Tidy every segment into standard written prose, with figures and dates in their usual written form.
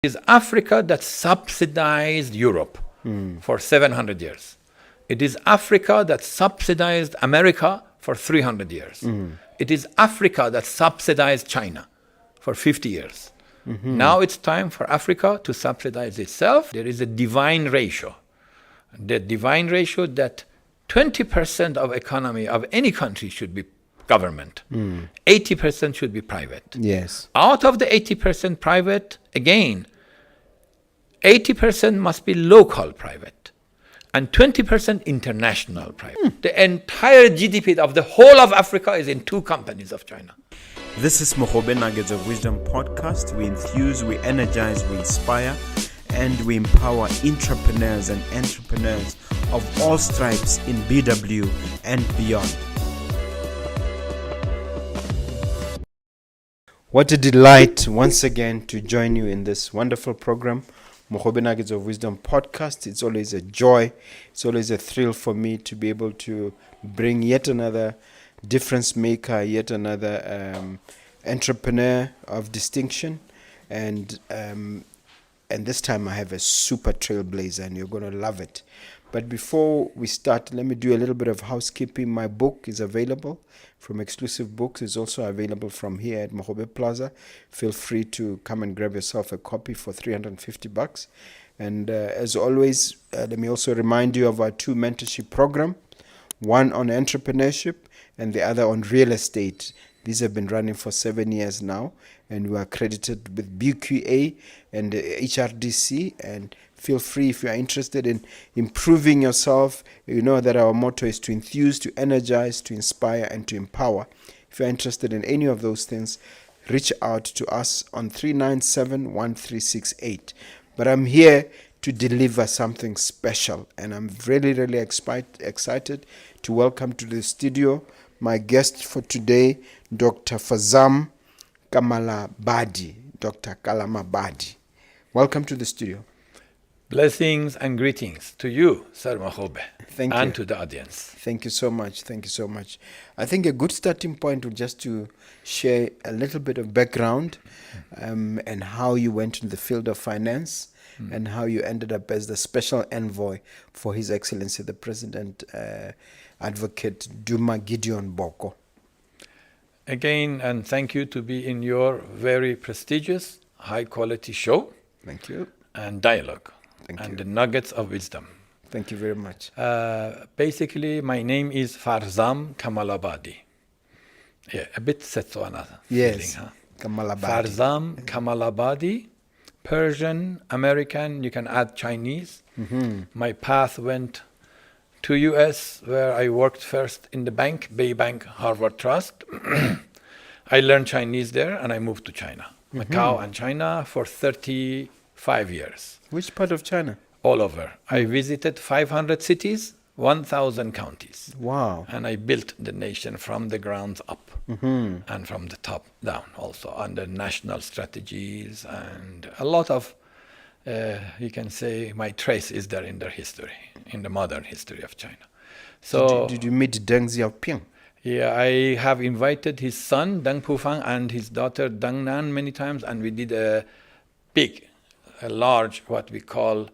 It is Africa that subsidized Europe for 700 years. It is Africa that subsidized America for 300 years. It is Africa that subsidized China for 50 years. Now it's time for Africa to subsidize itself. There is a divine ratio. The divine ratio that 20% of economy of any country should be government. 80% should be private. Yes. Out of the 80% private, again, 80% must be local private and 20% international private. The entire GDP of the whole of Africa is in 2 companies of China. This is Mohobe Nuggets of Wisdom podcast. We enthuse, we energize, we inspire, and we empower entrepreneurs and entrepreneurs of all stripes in BW and beyond. What a delight once again to join you in this wonderful program, Mohobe Nuggets of Wisdom podcast. It's always a joy, it's always a thrill for me to be able to bring yet another difference maker, yet another entrepreneur of distinction, and this time I have a super trailblazer, and you're going to love it. But before we start, let me do a little bit of housekeeping. My book is available from Exclusive Books. It's also available from here at Mohobe Plaza. Feel free to come and grab yourself a copy for $350. And as always, let me also remind you of our 2 mentorship program, one on entrepreneurship and the other on real estate. These have been running for 7 years now, and we are accredited with BQA and HRDC. And feel free, if you are interested in improving yourself, you know that our motto is to enthuse, to energize, to inspire, and to empower. If you are interested in any of those things, reach out to us on 397-1368. But I'm here to deliver something special, and I'm really, really excited to welcome to the studio my guest for today, Dr. Farzam Kamalabadi. Dr. Kalamabadi. Welcome to the studio. Blessings and greetings to you, Sir Mohobe, Thank and you. to the audience. Thank you so much. Thank you so much. I think a good starting point would just to share a little bit of background and how you went into the field of finance and how you ended up as the special envoy for His Excellency the President, Advocate Duma Gideon Boko. Again, and thank you to be in your very prestigious, high-quality show Thank you. and dialogue Thank and you. the nuggets of wisdom. Thank you very much. Basically, my name is Farzam Kamalabadi. Yeah, a bit Setswana Yes. feeling, huh? Kamalabadi. Farzam Kamalabadi, Persian, American, you can add Chinese. My path went to US, where I worked first in the bank, Bay Bank Harvard Trust. I learned Chinese there, and I moved to China, Macau and China for 35 years, Which part of China? all over. I visited 500 cities, 1,000 counties. Wow. And I built the nation from the ground up and from the top down also under national strategies, and a lot of, you can say, my trace is there in their history, in the modern history of China. So, Did you meet Deng Xiaoping? yeah, I have invited his son, Deng Pufang, and his daughter, Deng Nan, many times, and we did a large, what we call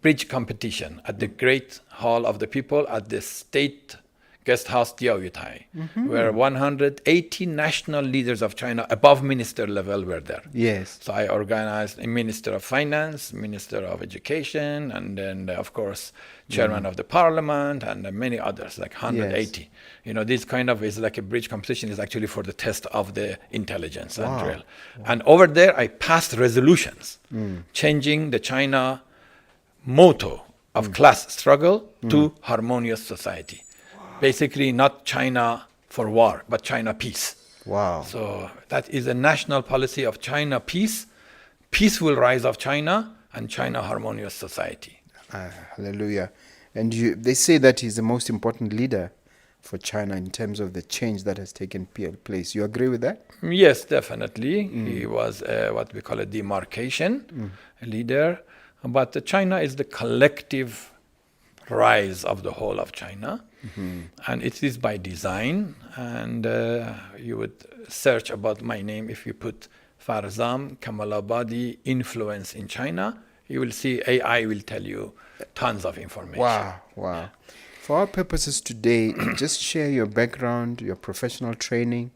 bridge competition at the Great Hall of the People at the State Guest House Diaoyutai, where 180 national leaders of China above minister level were there. Yes. So I organized a Minister of Finance, Minister of Education, and then, of course, Chairman of the Parliament, and many others, like 180. You know, this kind of is like a bridge competition, is actually for the test of the intelligence and drill. And over there, I passed resolutions changing the China motto of class struggle to harmonious society. Basically, not China for war, but China peace. Wow. So that is a national policy of China peace, peaceful rise of China, and China harmonious society. Hallelujah. And they say that he's the most important leader for China in terms of the change that has taken place. You agree with that? Yes, definitely. He was what we call a demarcation leader. But China is the collective rise of the whole of China. And it is by design. And you would search about my name if you put Farzam Kamalabadi influence in China, you will see AI will tell you tons of information. Wow. For our purposes today, just share your background, your professional training,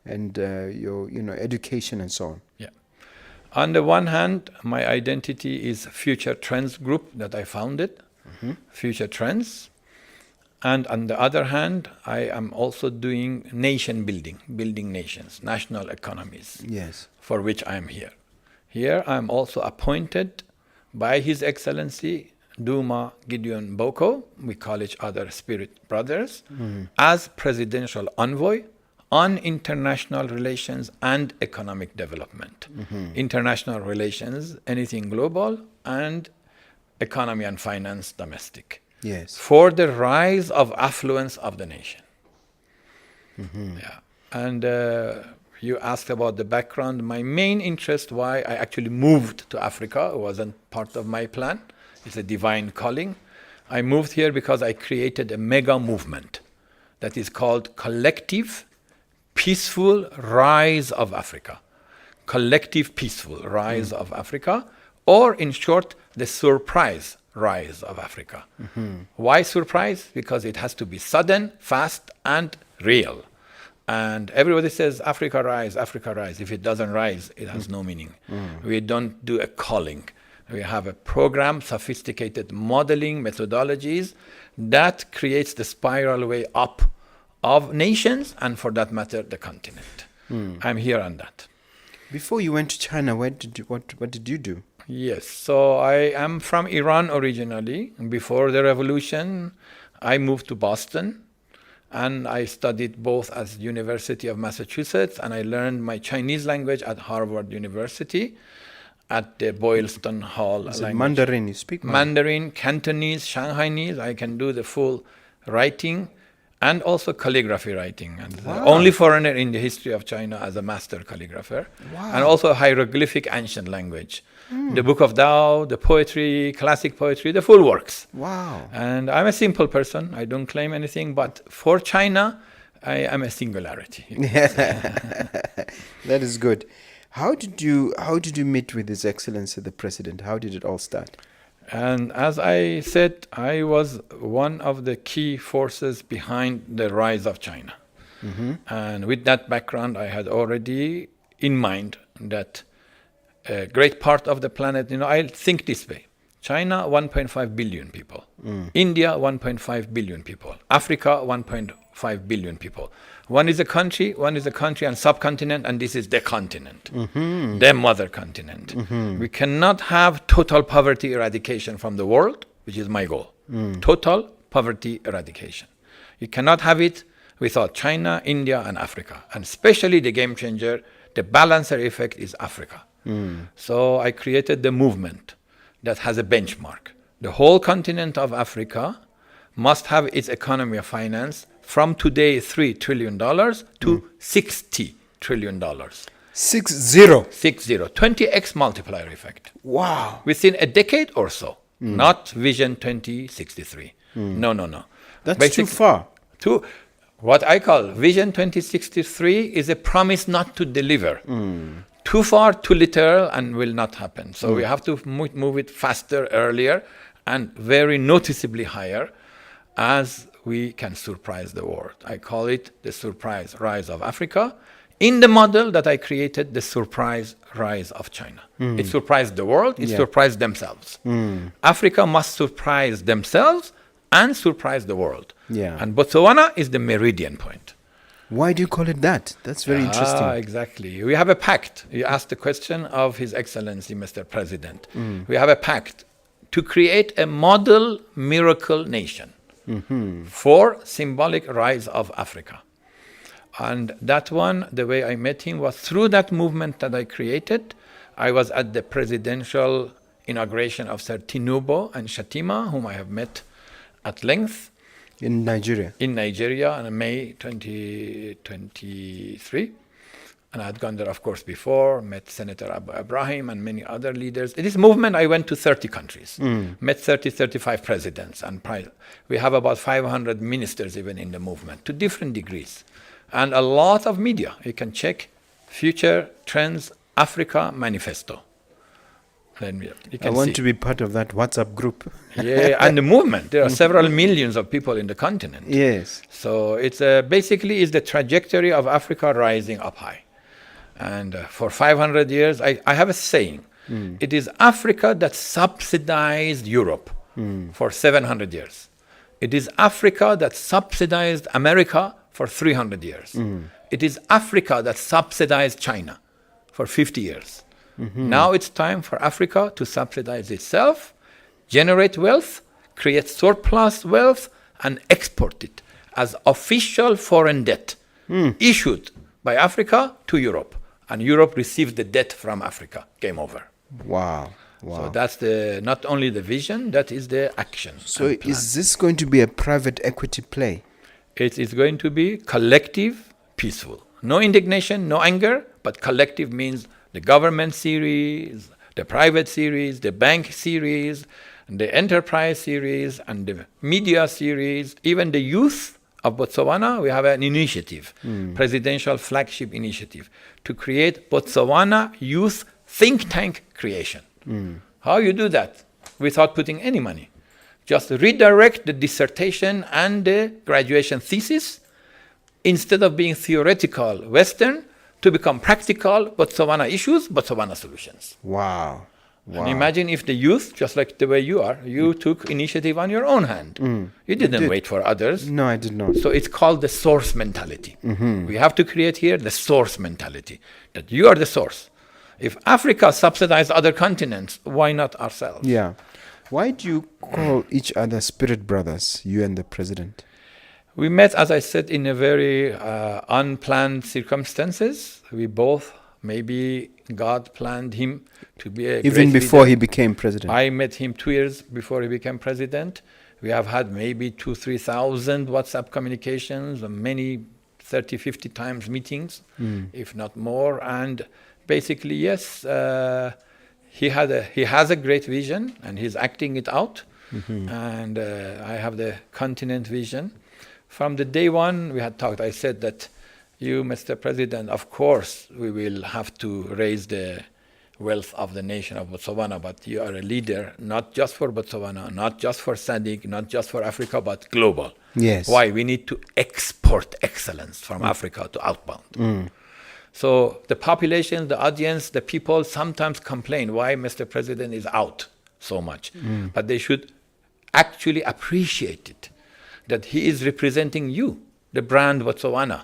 and your education and so on. Yeah. On the one hand, my identity is Future Trends Group that I founded, Future Trends. And on the other hand, I am also doing nation building nations, national economies, Yes. for which I am here. Here I am also appointed by His Excellency Duma Gideon Boko, we call each other spirit brothers, as presidential envoy on international relations and economic development. International relations, anything global, and economy and finance, domestic. Yes. For the rise of affluence of the nation. Yeah. And you asked about the background. My main interest, why I actually moved to Africa, it wasn't part of my plan. It's a divine calling. I moved here because I created a mega movement that is called Collective Peaceful Rise of Africa. Collective Peaceful Rise of Africa, or in short, the Surprise Rise of Africa. Why surprise? Because it has to be sudden, fast, and real. And everybody says, Africa rise, Africa rise. If it doesn't rise, it has no meaning. We don't do a calling. We have a program, sophisticated modeling methodologies that creates the spiral way up of nations and, for that matter, the continent. I'm here on that. Before you went to China, what did you do? Yes, so I am from Iran originally. Before the revolution, I moved to Boston, and I studied both at University of Massachusetts, and I learned my Chinese language at Harvard University at the Boylston Hall Is it language. Mandarin? You speak Mandarin, Cantonese, Shanghainese. I can do the full writing and also calligraphy writing. And the only foreigner in the history of China as a master calligrapher. And also hieroglyphic ancient language. The Book of Tao, the poetry, classic poetry, the full works. Wow. And I'm a simple person. I don't claim anything. But for China, I am a singularity. That is good. How did you meet with His Excellency the President? How did it all start? And as I said, I was one of the key forces behind the rise of China. And with that background, I had already in mind that a great part of the planet, I think this way. China, 1.5 billion people. India, 1.5 billion people. Africa, 1.5 billion people. One is a country and subcontinent, and this is the continent, the mother continent. We cannot have total poverty eradication from the world, which is my goal. Total poverty eradication. You cannot have it without China, India, and Africa. And especially the game changer, the balancer effect is Africa. So I created the movement that has a benchmark. The whole continent of Africa must have its economy of finance from today $3 trillion to $60 trillion. 60. 20x multiplier effect. Wow. Within a decade or so. Not Vision 2063. No. That's too far. To what I call Vision 2063 is a promise not to deliver. Too far, too little, and will not happen. So we have to move it faster, earlier, and very noticeably higher as we can surprise the world. I call it the surprise rise of Africa. In the model that I created, the surprise rise of China. It surprised the world, it surprised themselves. Africa must surprise themselves and surprise the world. And Botswana is the meridian point. Why do you call it that? That's very interesting. Exactly. We have a pact. You asked the question of His Excellency, Mr. President. We have a pact to create a model miracle nation for symbolic rise of Africa. And that one, the way I met him was through that movement that I created. I was at the presidential inauguration of Sir Tinubu and Shatima, whom I have met at length. In Nigeria? In Nigeria in May 2023. And I had gone there, of course, before, met Senator Ibrahim and many other leaders. In this movement, I went to 30 countries, met 35 presidents. And we have about 500 ministers even in the movement, to different degrees. And a lot of media. You can check Future Trends Africa Manifesto. Then you I can want see. to be part of that WhatsApp group. Yeah, and the movement. There are several millions of people in the continent. Yes. So it's basically is the trajectory of Africa rising up high. And for 500 years, I have a saying. It is Africa that subsidized Europe for 700 years. It is Africa that subsidized America for 300 years. It is Africa that subsidized China for 50 years. Now it's time for Africa to subsidize itself, generate wealth, create surplus wealth, and export it as official foreign debt issued by Africa to Europe. And Europe receives the debt from Africa. Game over. Wow. So that's not only the vision, that is the action. So and plan. is this going to be a private equity play? It is going to be collective, peaceful. No indignation, no anger, but collective means the government series, the private series, the bank series, the enterprise series, and the media series, even the youth of Botswana. We have an initiative, presidential flagship initiative, to create Botswana Youth Think Tank creation. How you do that? Without putting any money. Just redirect the dissertation and the graduation thesis, instead of being theoretical Western, to become practical Botswana issues, Botswana solutions. Wow. And imagine if the youth, just like the way you are, you took initiative on your own hand. You didn't wait for others. No, I did not. So it's called the source mentality. We have to create here the source mentality, that you are the source. If Africa subsidized other continents, why not ourselves? Yeah. Why do you call each other spirit brothers, you and the president? We met, as I said, in a very unplanned circumstances. We both, maybe God planned him to be a Even great before leader. he became president? I met him 2 years before he became president. We have had maybe 2,000-3,000 WhatsApp communications, and many 30, 50 times meetings, if not more. And basically, yes, he has a great vision, and he's acting it out. And I have the continent vision. From the day one, we had talked. I said that you, Mr. President, of course, we will have to raise the wealth of the nation of Botswana, but you are a leader, not just for Botswana, not just for SADC, not just for Africa, but global. Yes. Why? We need to export excellence from Africa to outbound. So the population, the audience, the people sometimes complain why Mr. President is out so much. But they should actually appreciate it, that he is representing you, the brand Botswana.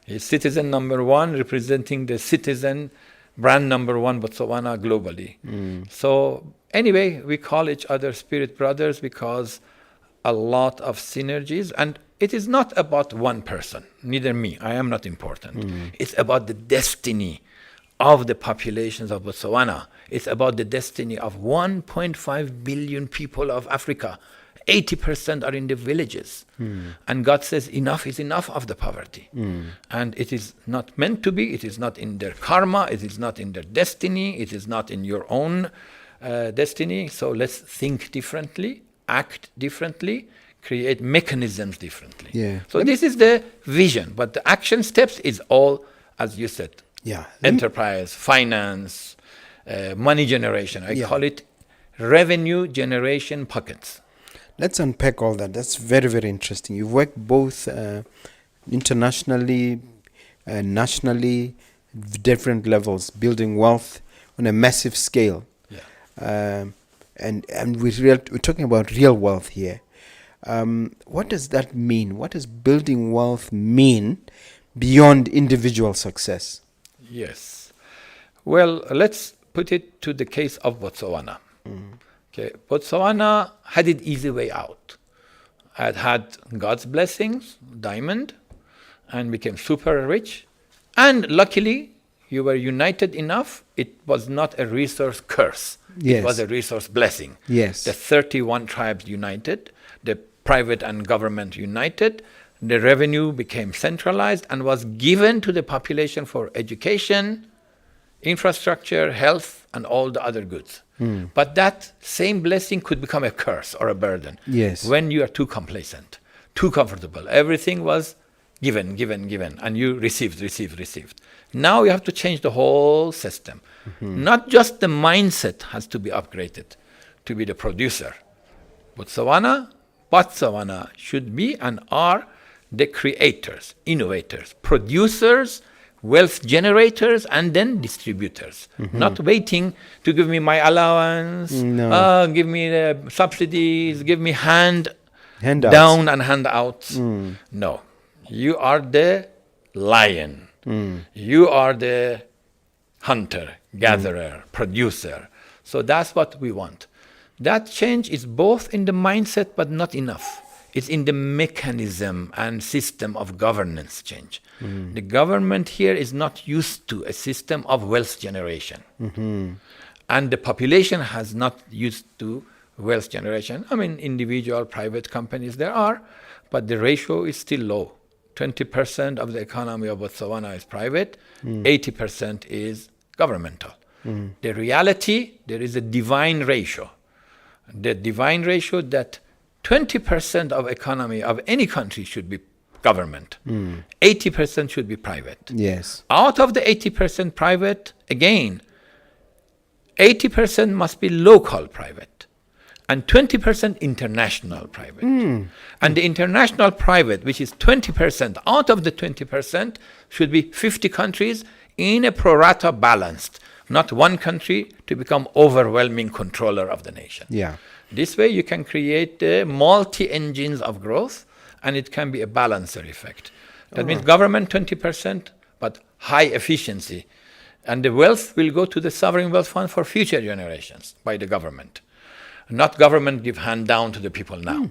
He's citizen number one, representing the citizen brand number one Botswana globally. So anyway, we call each other spirit brothers because a lot of synergies, and it is not about one person, neither me, I am not important. It's about the destiny of the populations of Botswana. It's about the destiny of 1.5 billion people of Africa. 80% are in the villages. And God says enough is enough of the poverty. And it is not meant to be, it is not in their karma, it is not in their destiny, it is not in your own destiny. So let's think differently, act differently, create mechanisms differently. Yeah. So this is the vision, but the action steps is all, as you said, enterprise, finance, money generation. I call it revenue generation pockets. Let's unpack all that. That's very, very interesting. You've worked both internationally, nationally, different levels, building wealth on a massive scale. And we're talking about real wealth here. What does that mean? What does building wealth mean beyond individual success? Yes. Well, let's put it to the case of Botswana. Okay, Botswana had it easy way out. It had God's blessings, diamond, and became super rich. And luckily, you were united enough. It was not a resource curse. Yes. It was a resource blessing. Yes. The 31 tribes united, the private and government united, the revenue became centralized and was given to the population for education, infrastructure, health, and all the other goods. But that same blessing could become a curse or a burden. Yes. When you are too complacent, too comfortable. Everything was given, and you received. Now you have to change the whole system. Not just the mindset has to be upgraded to be the producer. Botswana should be and are the creators, innovators, producers, wealth generators, and then distributors. Not waiting to give me my allowance, give me the subsidies, give me handouts. Down and handouts. No. You are the lion. You are the hunter, gatherer, producer. So that's what we want. That change is both in the mindset, but not enough. It's in the mechanism and system of governance change. The government here is not used to a system of wealth generation. And the population has not used to wealth generation. I mean, individual, private companies there are, but the ratio is still low. 20% of the economy of Botswana is private, 80% is governmental. The reality, there is a divine ratio. The divine ratio that 20% of economy of any country should be government. 80% should be private. Yes. Out of the 80% private, again, 80% must be local private and 20% international private. And the international private, which is 20%, out of the 20% should be 50 countries in a pro rata balanced, not one country to become overwhelming controller of the nation. Yeah. This way you can create multi-engines of growth, and it can be a balancer effect. That means government 20%, but high efficiency. And the wealth will go to the sovereign wealth fund for future generations by the government. Not government give hand down to the people now.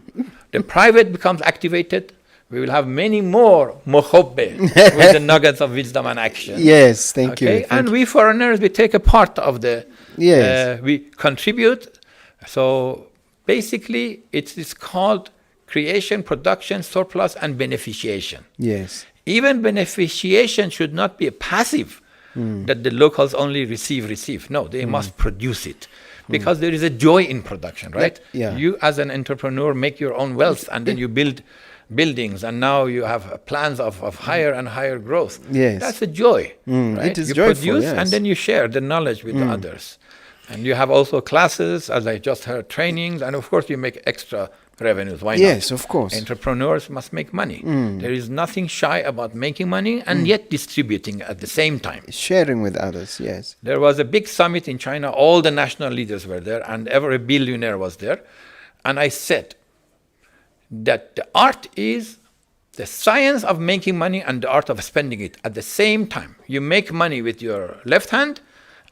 The private becomes activated. We will have many more mokhobbe with the nuggets of wisdom and action. Yes, thank you. And we foreigners, we take a part of the, Yes. we contribute. So basically, it is called creation, production, surplus, and beneficiation. Yes. Even beneficiation should not be a passive, that the locals only receive. No, they must produce it. Because there is a joy in production, right? Yeah. You as an entrepreneur make your own wealth, and then you build buildings, and now you have plans of higher and higher growth. Yes. That's a joy, right? It is you joyful, produce, yes. and then you share the knowledge with the others. And you have also classes, as I just heard, trainings, and of course you make extra revenues. Why not? Yes, of course. Entrepreneurs must make money. There is nothing shy about making money and yet distributing at the same time. Sharing with others, yes. There was a big summit in China. All the national leaders were there, and every billionaire was there. And I said that the art is the science of making money and the art of spending it at the same time. You make money with your left hand,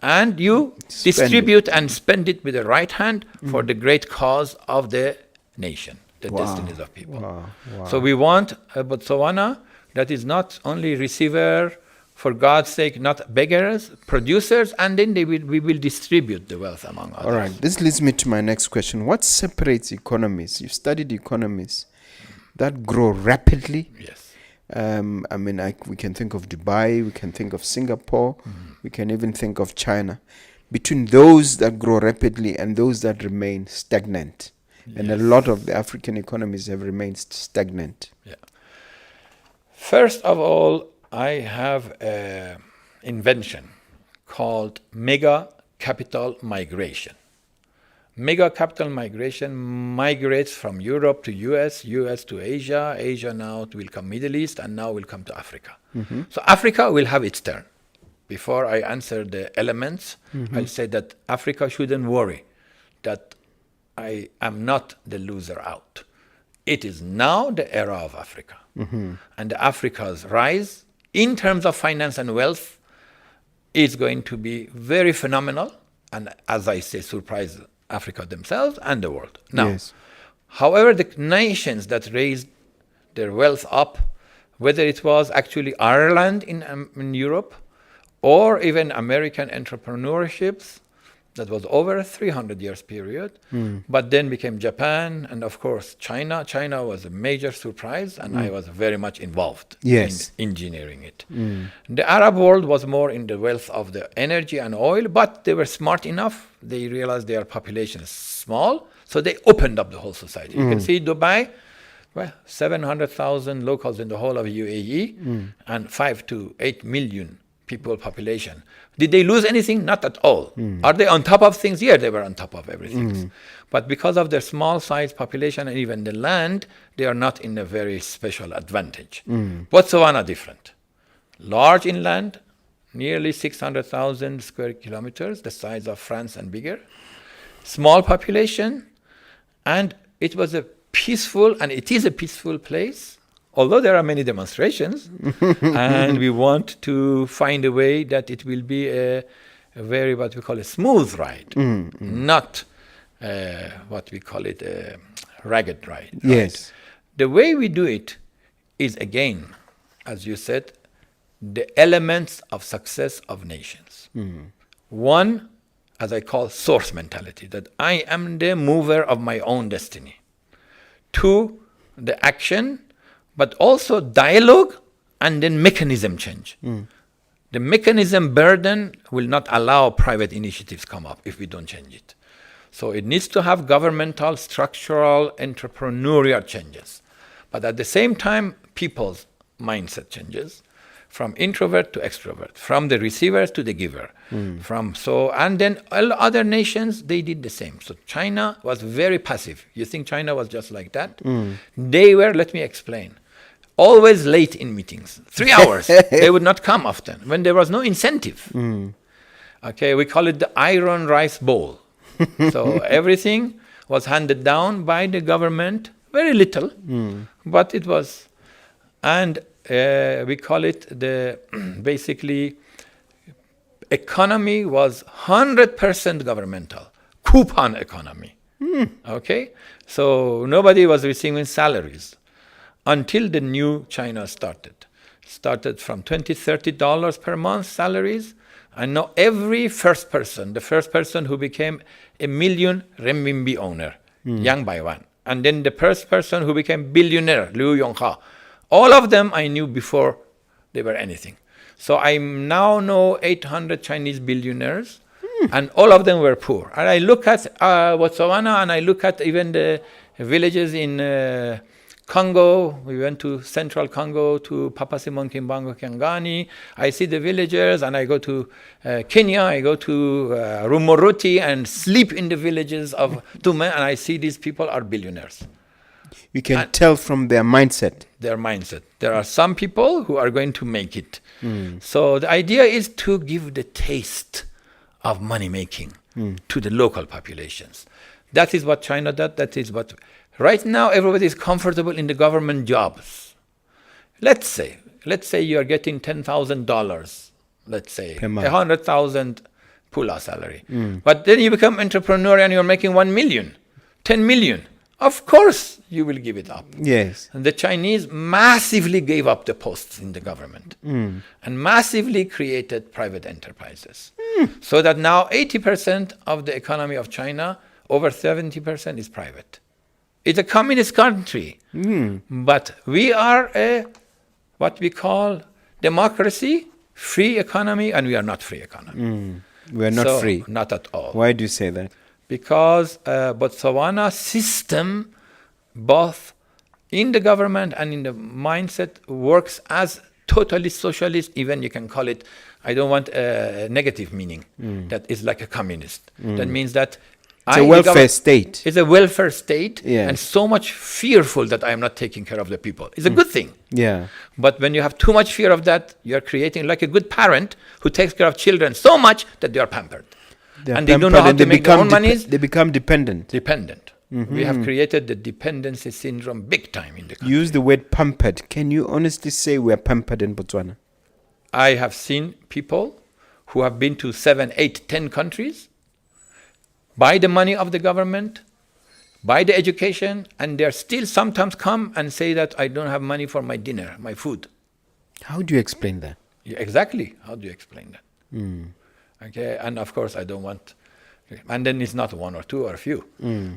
and you distribute and spend it with the right hand for the great cause of the nation, the destinies of people. Wow. So we want a Botswana that is not only receiver, for God's sake, not beggars, producers, and then we will distribute the wealth among others. All right. This leads me to my next question. What separates economies? You've studied economies that grow rapidly. Yes. We can think of Dubai, we can think of Singapore, we can even think of China. Between those that grow rapidly and those that remain stagnant. And a lot of the African economies have remained stagnant. Yeah. First of all, I have an invention called mega capital migration. Mega capital migration migrates from Europe to US, US to Asia, Asia now will come Middle East, and now will come to Africa. So Africa will have its turn. Before I answer the elements, I'll say that Africa shouldn't worry that I am not the loser out. It is now the era of Africa. And Africa's rise in terms of finance and wealth is going to be very phenomenal, and as I say, surprise Africa themselves and the world. Now, however, the nations that raised their wealth up, whether it was actually Ireland in Europe, or even American entrepreneurships, that was over a 300 years period, but then became Japan, and of course China. China was a major surprise, and I was very much involved in engineering it. The Arab world was more in the wealth of the energy and oil, but they were smart enough. They realized their population is small, so they opened up the whole society. You can see Dubai, Well, 700,000 locals in the whole of UAE and 5 to 8 million people population. Did they lose anything? Not at all. Are they on top of things? Yeah, they were on top of everything. But because of their small size population and even the land, they are not in a very special advantage. Botswana different. Large inland, nearly 600,000 square kilometers, the size of France and bigger. Small population, and it was a peaceful, and it is a peaceful place, although there are many demonstrations. And we want to find a way that it will be a very, what we call a smooth ride, not what we call it a ragged ride. Yes. The way we do it is, again, as you said, the elements of success of nations. One, as I call source mentality, that I am the mover of my own destiny. Two, the action, but also dialogue and then mechanism change. The mechanism burden will not allow private initiatives come up if we don't change it. So it needs to have governmental, structural, entrepreneurial changes. But at the same time, people's mindset changes from introvert to extrovert, from the receiver to the giver. And then all other nations, they did the same. So China was very passive. You think China was just like that? They were, let me explain, always late in meetings. 3 hours. They would not come often when there was no incentive. Okay, we call it the iron rice bowl. So everything was handed down by the government, very little, but it was, and we call it the basically economy was 100% governmental, coupon economy. Okay, so nobody was receiving salaries until the new China started from $20-30 per month salaries. And now every the first person who became a million renminbi owner, Yang Baiwan, and then the first person who became billionaire, Liu Yongha, all of them I knew before they were anything. So I now know 800 Chinese billionaires, and all of them were poor. And I look at Botswana, and I look at even the villages in Congo. We went to central Congo, to Papasimon Kimbango Kiangani. I see the villagers, and I go to Kenya, I go to Rumuruti and sleep in the villages of Tume, and I see these people are billionaires. You can tell from their mindset. Their mindset. There are some people who are going to make it. So the idea is to give the taste of money making to the local populations. That is what China does. That is what. Right now, everybody is comfortable in the government jobs. Let's say you are getting $10,000. Let's say 100,000 pula salary. But then you become entrepreneur and you're making 1 million, 10 million. Of course, you will give it up. Yes. And the Chinese massively gave up the posts in the government and massively created private enterprises. So that now 80% of the economy of China, over 70% is private. It's a communist country, but we are what we call democracy, free economy, and we are not free economy. We are not free. Not at all. Why do you say that? Because Botswana system, both in the government and in the mindset, works as totally socialist. Even you can call it, I don't want a negative meaning, that is like a communist. That means that it's a welfare state. It's a welfare state, Yeah. and so much fearful that I am not taking care of the people. It's a good thing. Yeah. But when you have too much fear of that, you are creating like a good parent who takes care of children so much that they are pampered. And they don't know how to make their own monies. They become dependent. We have created the dependency syndrome big time in the country. Use the word pampered. Can you honestly say we are pampered in Botswana? I have seen people who have been to 7, 8, 10 countries, buy the money of the government, buy the education, and they still sometimes come and say that I don't have money for my dinner, my food. How do you explain that? Yeah, exactly. How do you explain that? Okay, and of course I don't want, and then it's not one or two or a few.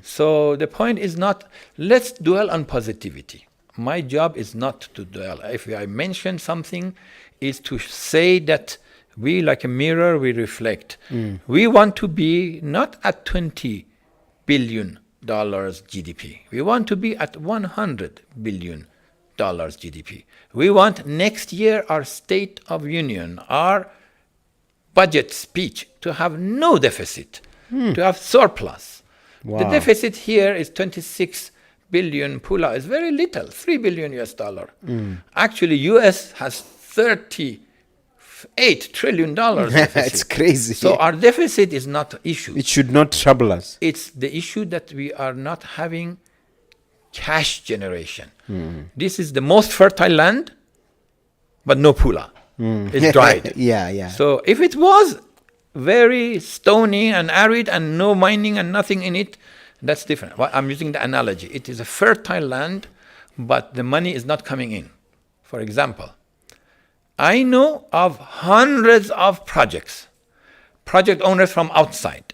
So the point is not, let's dwell on positivity. My job is not to dwell. If I mention something, is to say that we, like a mirror, we reflect. We want to be not at 20 billion GDP. We want to be at $100 billion GDP. We want next year our State of Union, our budget speech, to have no deficit, to have surplus. Wow. The deficit here is 26 billion pula. It's very little, $3 billion US dollar. Actually, US has $38 trillion deficit. It's crazy. So our deficit is not the issue. It should not trouble us. It's the issue that we are not having cash generation. This is the most fertile land, but no pula. It's dried. Yeah. So if it was very stony and arid and no mining and nothing in it, that's different. Well, I'm using the analogy. It is a fertile land, but the money is not coming in. For example, I know of hundreds of project owners from outside,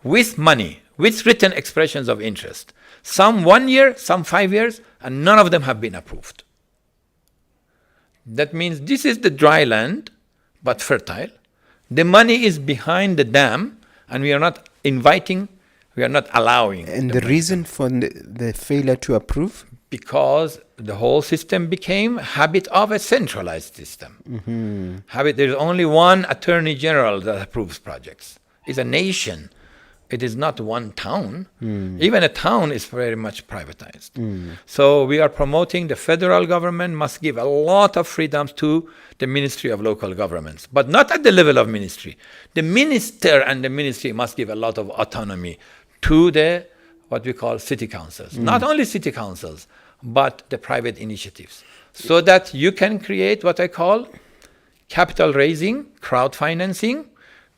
with money, with written expressions of interest. Some 1 year, some 5 years, and none of them have been approved. That means this is the dry land, but fertile. The money is behind the dam, and we are not inviting, we are not allowing. And the reason for the failure to approve? Because the whole system became habit of a centralized system. There is only one attorney general that approves projects. It's a nation. It is not one town. Even a town is very much privatized. So we are promoting the federal government must give a lot of freedoms to the Ministry of Local Governments, but not at the level of ministry. The minister and the ministry must give a lot of autonomy to the what we call city councils. Not only city councils, but the private initiatives. So that you can create what I call capital raising, crowd financing,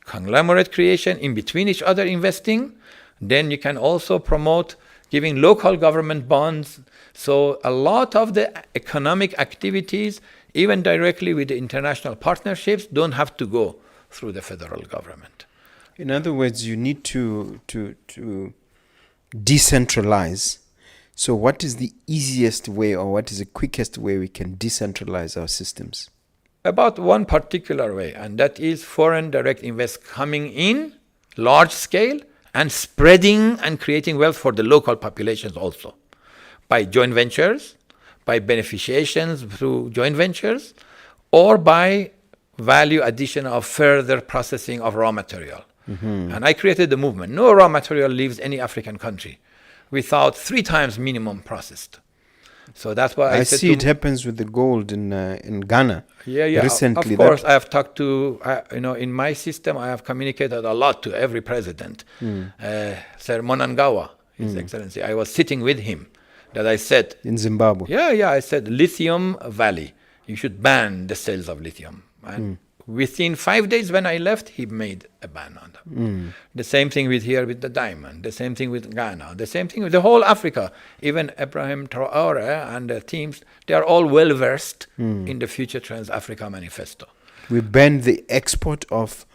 conglomerate creation, in between each other investing. Then you can also promote giving local government bonds. So a lot of the economic activities, even directly with the international partnerships, don't have to go through the federal government. In other words, you need to decentralize. So what is the easiest way, or what is the quickest way we can decentralize our systems? About one particular way, and that is foreign direct invest coming in large scale and spreading and creating wealth for the local populations also, by joint ventures, by beneficiations through joint ventures, or by value addition of further processing of raw material. And I created the movement. No raw material leaves any African country without 3 times minimum processed. So that's why I said see it happens with the gold in Ghana. Yeah. Recently, of course, I have talked to, in my system, I have communicated a lot to every president. Sir Monangawa, His Excellency, I was sitting with him that I said, in Zimbabwe. Yeah, I said, lithium valley, you should ban the sales of lithium. And within 5 days when I left, he made a ban on them. The same thing with the diamond, the same thing with Ghana, the same thing with the whole Africa. Even Ibrahim Traore and the teams, they are all well versed in the Future Trans-Africa Manifesto. We banned the export of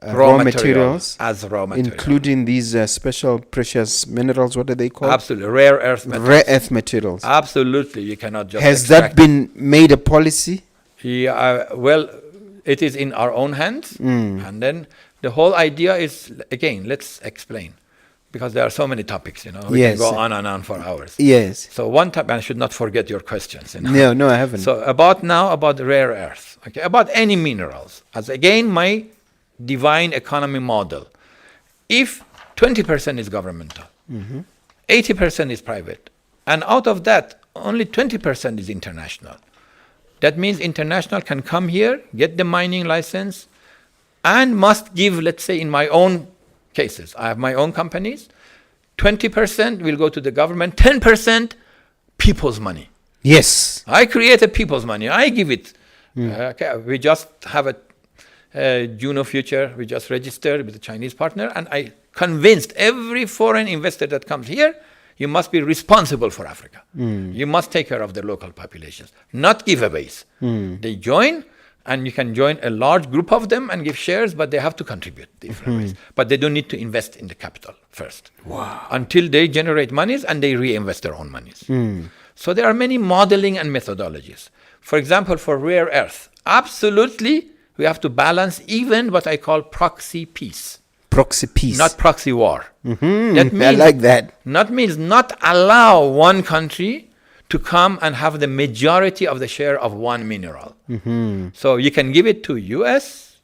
raw materials as raw material, including these special precious minerals. What are they called? Absolutely, rare earth metals. Rare earth materials. Absolutely, you cannot just Has extract that been made a policy? Yeah, well, it is in our own hands. And then the whole idea is, again, let's explain. Because there are so many topics, we can go on and on for hours. Yes. So one topic, I should not forget your questions. No, I haven't. So about rare earth, okay, about any minerals. As again, my divine economy model. If 20% is governmental, 80% is private, and out of that, only 20% is international. That means international can come here, get the mining license, and must give, let's say in my own cases, I have my own companies, 20% will go to the government, 10% people's money. Yes. I created people's money, I give it. Okay, we just have a Juno Future, we just registered with a Chinese partner, and I convinced every foreign investor that comes here, you must be responsible for Africa. You must take care of the local populations, not giveaways. They join, and you can join a large group of them and give shares, but they have to contribute different ways. But they don't need to invest in the capital first. Wow. Until they generate monies and they reinvest their own monies. So there are many modeling and methodologies. For example, for rare earth, absolutely we have to balance even what I call proxy peace. proxy peace. not proxy war. That I means, like that. Not means not allow one country to come and have the majority of the share of one mineral. So you can give it to US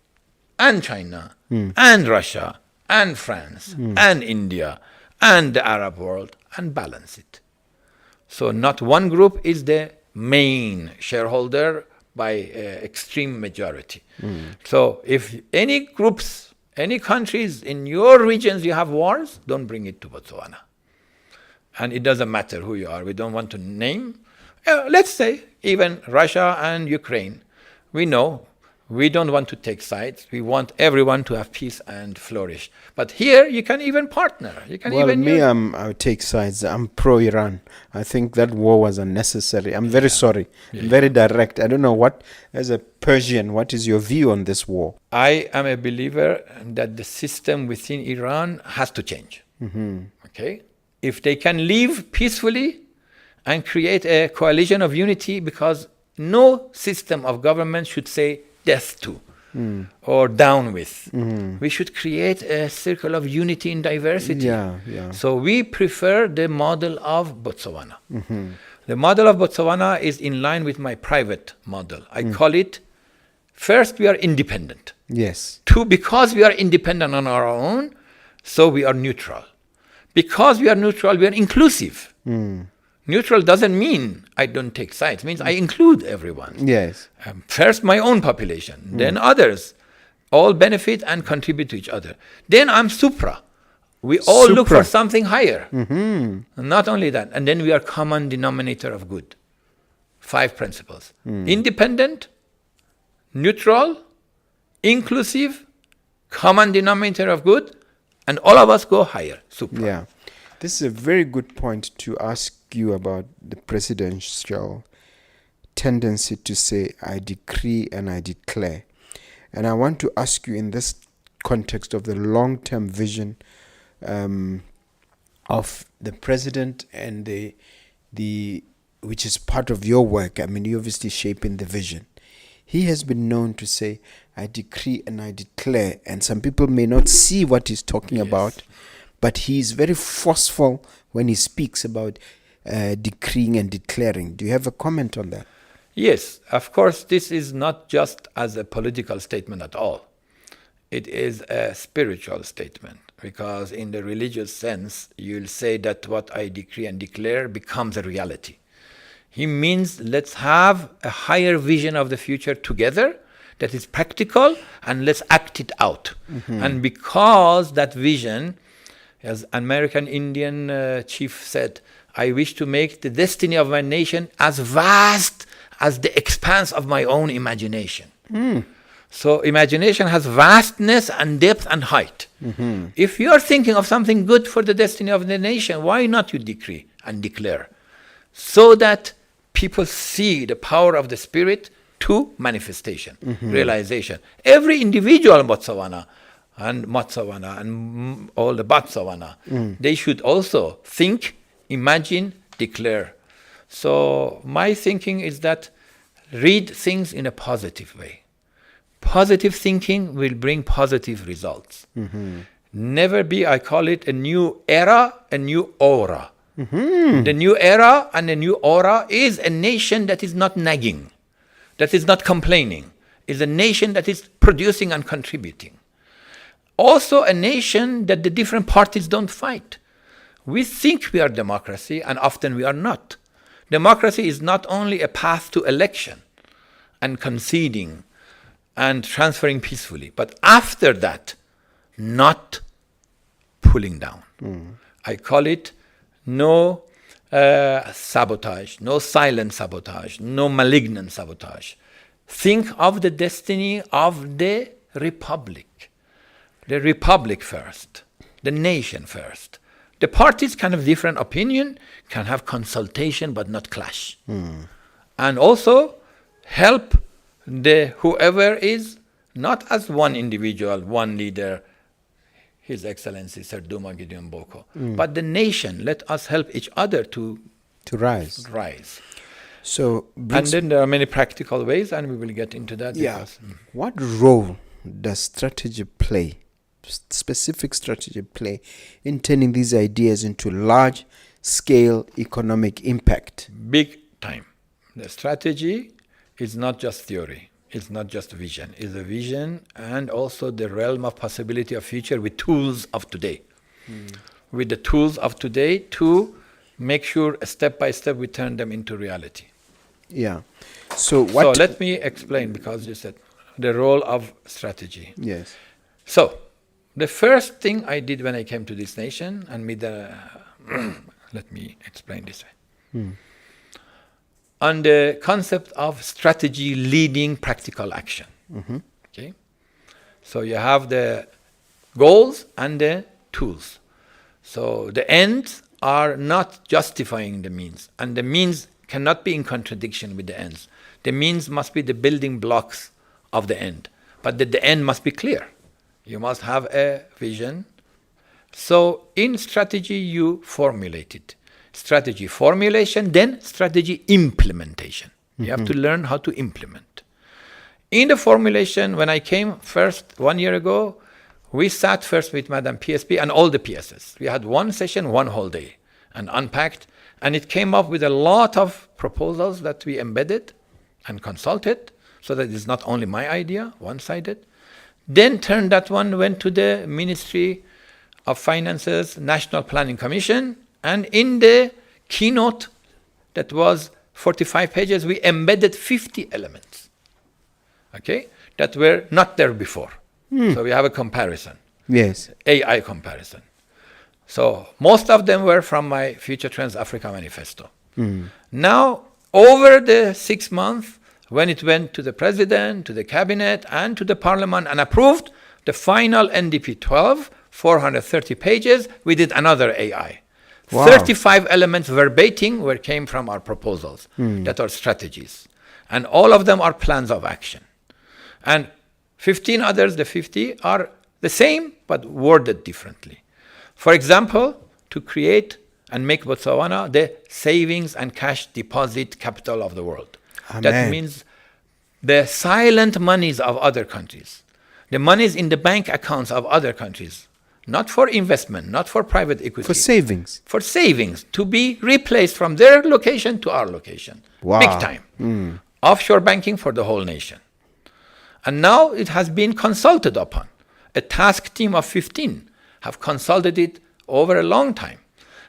and China and Russia and France and India and the Arab world and balance it. So not one group is the main shareholder by extreme majority. So if any groups, any countries in your regions you have wars, don't bring it to Botswana. And it doesn't matter who you are. We don't want to name. Let's say even Russia and Ukraine. We know we don't want to take sides. We want everyone to have peace and flourish. But here you can even partner. You can Well, even me, I would take sides. I'm pro-Iran. I think that war was unnecessary. I'm very sorry. I'm very direct. I don't know what, as a Persian, what is your view on this war? I am a believer that the system within Iran has to change. Okay? If they can live peacefully and create a coalition of unity, because no system of government should say death to or down with. We should create a circle of unity in diversity. So we prefer the model of Botswana. The model of Botswana is in line with my private model. I call it, first, we are independent. Yes. Two, because we are independent on our own, so we are neutral. Because we are neutral, we are inclusive. Neutral doesn't mean I don't take sides. It means I include everyone. Yes. First, my own population, then others. All benefit and contribute to each other. Then I'm supra. We all look for something higher. And not only that. And then we are common denominator of good. 5 principles. Independent, neutral, inclusive, common denominator of good, and all of us go higher, supra. Yeah. This is a very good point to ask you about the presidential tendency to say, I decree and I declare. And I want to ask you in this context of the long-term vision of the president and the which is part of your work. I mean, you're obviously shaping the vision. He has been known to say, I decree and I declare. And some people may not see what he's talking about, but he's very forceful when he speaks about decreeing and declaring. Do you have a comment on that? Yes, of course, this is not just as a political statement at all. It is a spiritual statement, because in the religious sense, you'll say that what I decree and declare becomes a reality. He means let's have a higher vision of the future together that is practical, and let's act it out. And because that vision, as American Indian chief said, I wish to make the destiny of my nation as vast as the expanse of my own imagination. So imagination has vastness and depth and height. If you are thinking of something good for the destiny of the nation, why not you decree and declare? So that people see the power of the spirit to manifestation, realization. Every individual in Botswana and all the Botswana, they should also think, imagine, declare. So my thinking is that read things in a positive way. Positive thinking will bring positive results. Never be, I call it a new era, a new aura. The new era and the new aura is a nation that is not nagging, that is not complaining, is a nation that is producing and contributing. Also a nation that the different parties don't fight. We think we are democracy, and often we are not. Democracy is not only a path to election and conceding and transferring peacefully, but after that, not pulling down. I call it no sabotage, no silent sabotage, no malignant sabotage. Think of the destiny of the republic. The republic first, the nation first. The parties can have different opinion, can have consultation, but not clash. And also help the whoever is, not as one individual, one leader, His Excellency Sir Duma Gideon Boko, but the nation. Let us help each other to rise. So, and then there are many practical ways, and we will get into that. What role does strategy play specific strategy play in turning these ideas into large-scale economic impact? Big time. The strategy is not just theory. It's not just vision. It's a vision and also the realm of possibility of future with tools of today. With the tools of today to make sure step by step we turn them into reality. Yeah. So what? So let me explain, because you said the role of strategy. Yes. So the first thing I did when I came to this nation, and let me explain this way. On the concept of strategy leading practical action. Okay. So you have the goals and the tools. So the ends are not justifying the means, and the means cannot be in contradiction with the ends. The means must be the building blocks of the end, but the end must be clear. You must have a vision. So in strategy, you formulate it. Strategy formulation, then strategy implementation. You have to learn how to implement. In the formulation, when I came first 1 year ago, we sat first with Madam PSP and all the PSS. We had one session, one whole day, and unpacked. And it came up with a lot of proposals that we embedded and consulted, so that it's not only my idea, one-sided. Then that one went to the Ministry of Finance's National Planning Commission, and in the keynote that was 45 pages, we embedded 50 elements, okay, that were not there before. So we have a comparison. Yes. AI comparison. So most of them were from my Future Trends Africa Manifesto. Now, over the 6 months, when it went to the president, to the cabinet, and to the parliament and approved the final NDP 12, 430 pages, we did another AI. Wow. 35 elements verbatim came from our proposals that are strategies. And all of them are plans of action. And 15 others, the 50, are the same but worded differently. For example, to create and make Botswana the savings and cash deposit capital of the world. Amen. That means the silent monies of other countries, the monies in the bank accounts of other countries, not for investment, not for private equity. For savings. For savings, to be replaced from their location to our location. Wow. Big time. Offshore banking for the whole nation. And now it has been consulted upon. A task team of 15 have consulted it over a long time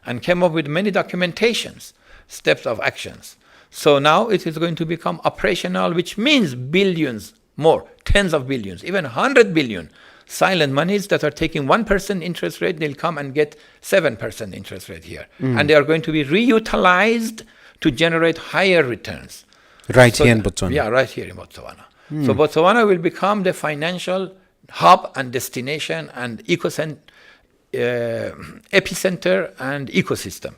and came up with many documentations, steps of actions. So now it is going to become operational, which means billions more, tens of billions, even 100 billion silent monies that are taking 1% interest rate. They'll come and get 7% interest rate here. And they are going to be reutilized to generate higher returns. Right here in Botswana. Yeah, right here in Botswana. So Botswana will become the financial hub and destination and epicenter and ecosystem.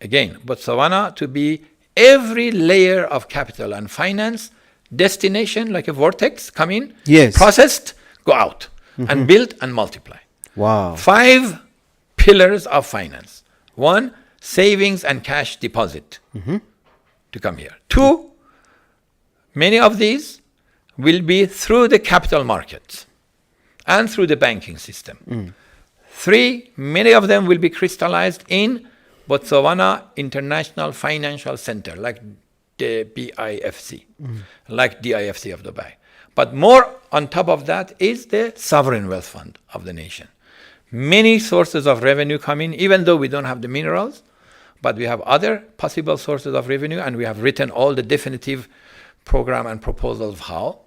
Again, Botswana to be every layer of capital and finance, destination like a vortex, come in, Yes. processed, go out, and build and multiply. Wow. 5 pillars of finance. 1, savings and cash deposit to come here. 2, many of these will be through the capital markets and through the banking system. 3, many of them will be crystallized in Botswana International Financial Center, like the BIFC, like DIFC of Dubai. But more on top of that is the sovereign wealth fund of the nation. Many sources of revenue come in, even though we don't have the minerals, but we have other possible sources of revenue, and we have written all the definitive program and proposals of how.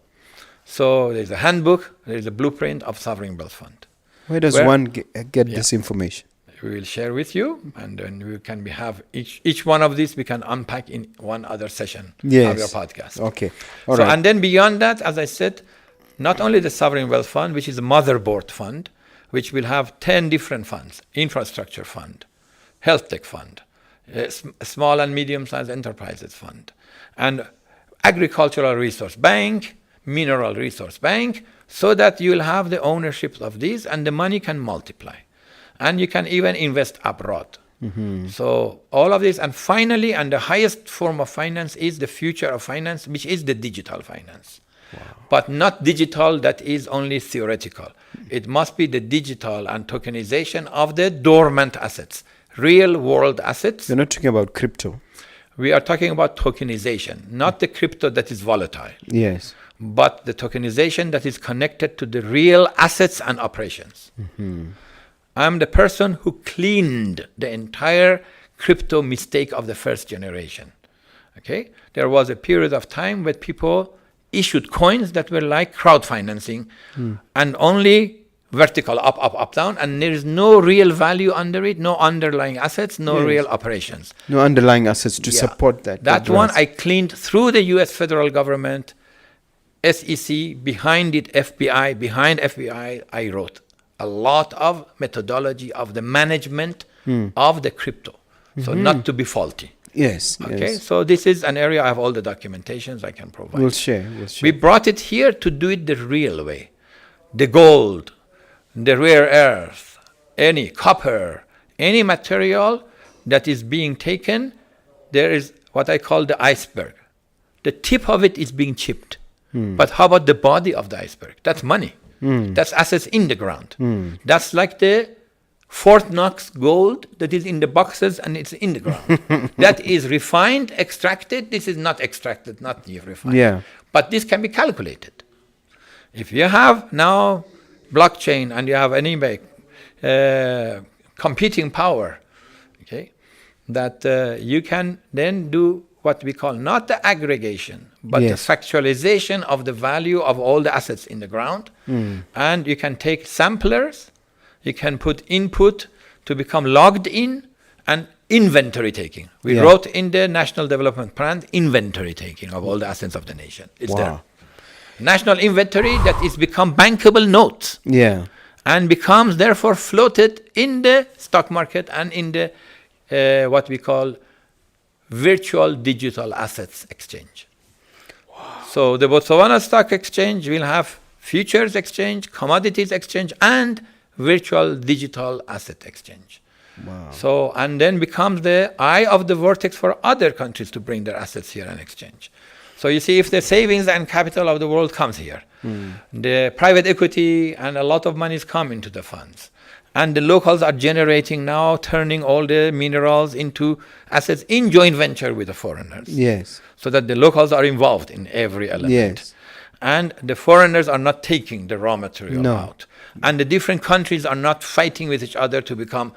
So there's a handbook, there's a blueprint of sovereign wealth fund. Where does one get this information? We will share with you, and then we can have each one of these we can unpack in one other session of your podcast. Okay. All right. And then beyond that, as I said, not only the sovereign wealth fund, which is a motherboard fund, which will have 10 different funds: infrastructure fund, health tech fund, small and medium-sized enterprises fund, and agricultural resource bank, mineral resource bank, so that you will have the ownership of these and the money can multiply. And you can even invest abroad. So all of this, and finally, and the highest form of finance is the future of finance, which is the digital finance. But not digital that is only theoretical. It must be the digital and tokenization of the dormant assets, real world assets. You're not talking about crypto. We are talking about tokenization, not the crypto that is volatile, Yes. but the tokenization that is connected to the real assets and operations. I'm the person who cleaned the entire crypto mistake of the first generation. Okay? There was a period of time where people issued coins that were like crowdfinancing and only vertical, up, down, and there is no real value under it, no underlying assets, no real operations. No underlying assets to support that. That one I cleaned through the US federal government, SEC, behind it FBI, behind FBI I wrote a lot of methodology of the management of the crypto. So not to be faulty. Yes. Okay, Yes. so this is an area I have all the documentations I can provide. We'll share. We brought it here to do it the real way. The gold, the rare earth, any copper, any material that is being taken, there is what I call the iceberg. The tip of it is being chipped. But how about the body of the iceberg? That's money. That's assets in the ground. That's like the Fort Knox gold that is in the boxes and it's in the ground. That is refined, extracted. This is not extracted, not refined. Yeah. But this can be calculated. If you have now blockchain and you have any competing power, okay, that you can then do what we call not the aggregation, but the factualization of the value of all the assets in the ground. And you can take samplers, you can put input to become logged in, and inventory taking. We wrote in the National Development Plan inventory taking of all the assets of the nation. It's there. National inventory that is become bankable notes. Yeah. And becomes therefore floated in the stock market and in the what we call virtual digital assets exchange. So the Botswana Stock Exchange will have futures exchange, commodities exchange, and virtual digital asset exchange. So, and then becomes the eye of the vortex for other countries to bring their assets here and exchange. So you see, if the savings and capital of the world comes here, the private equity and a lot of money is coming to the funds. And the locals are generating now, turning all the minerals into assets in joint venture with the foreigners. Yes. So that the locals are involved in every element. Yes. And the foreigners are not taking the raw material out. And the different countries are not fighting with each other to become,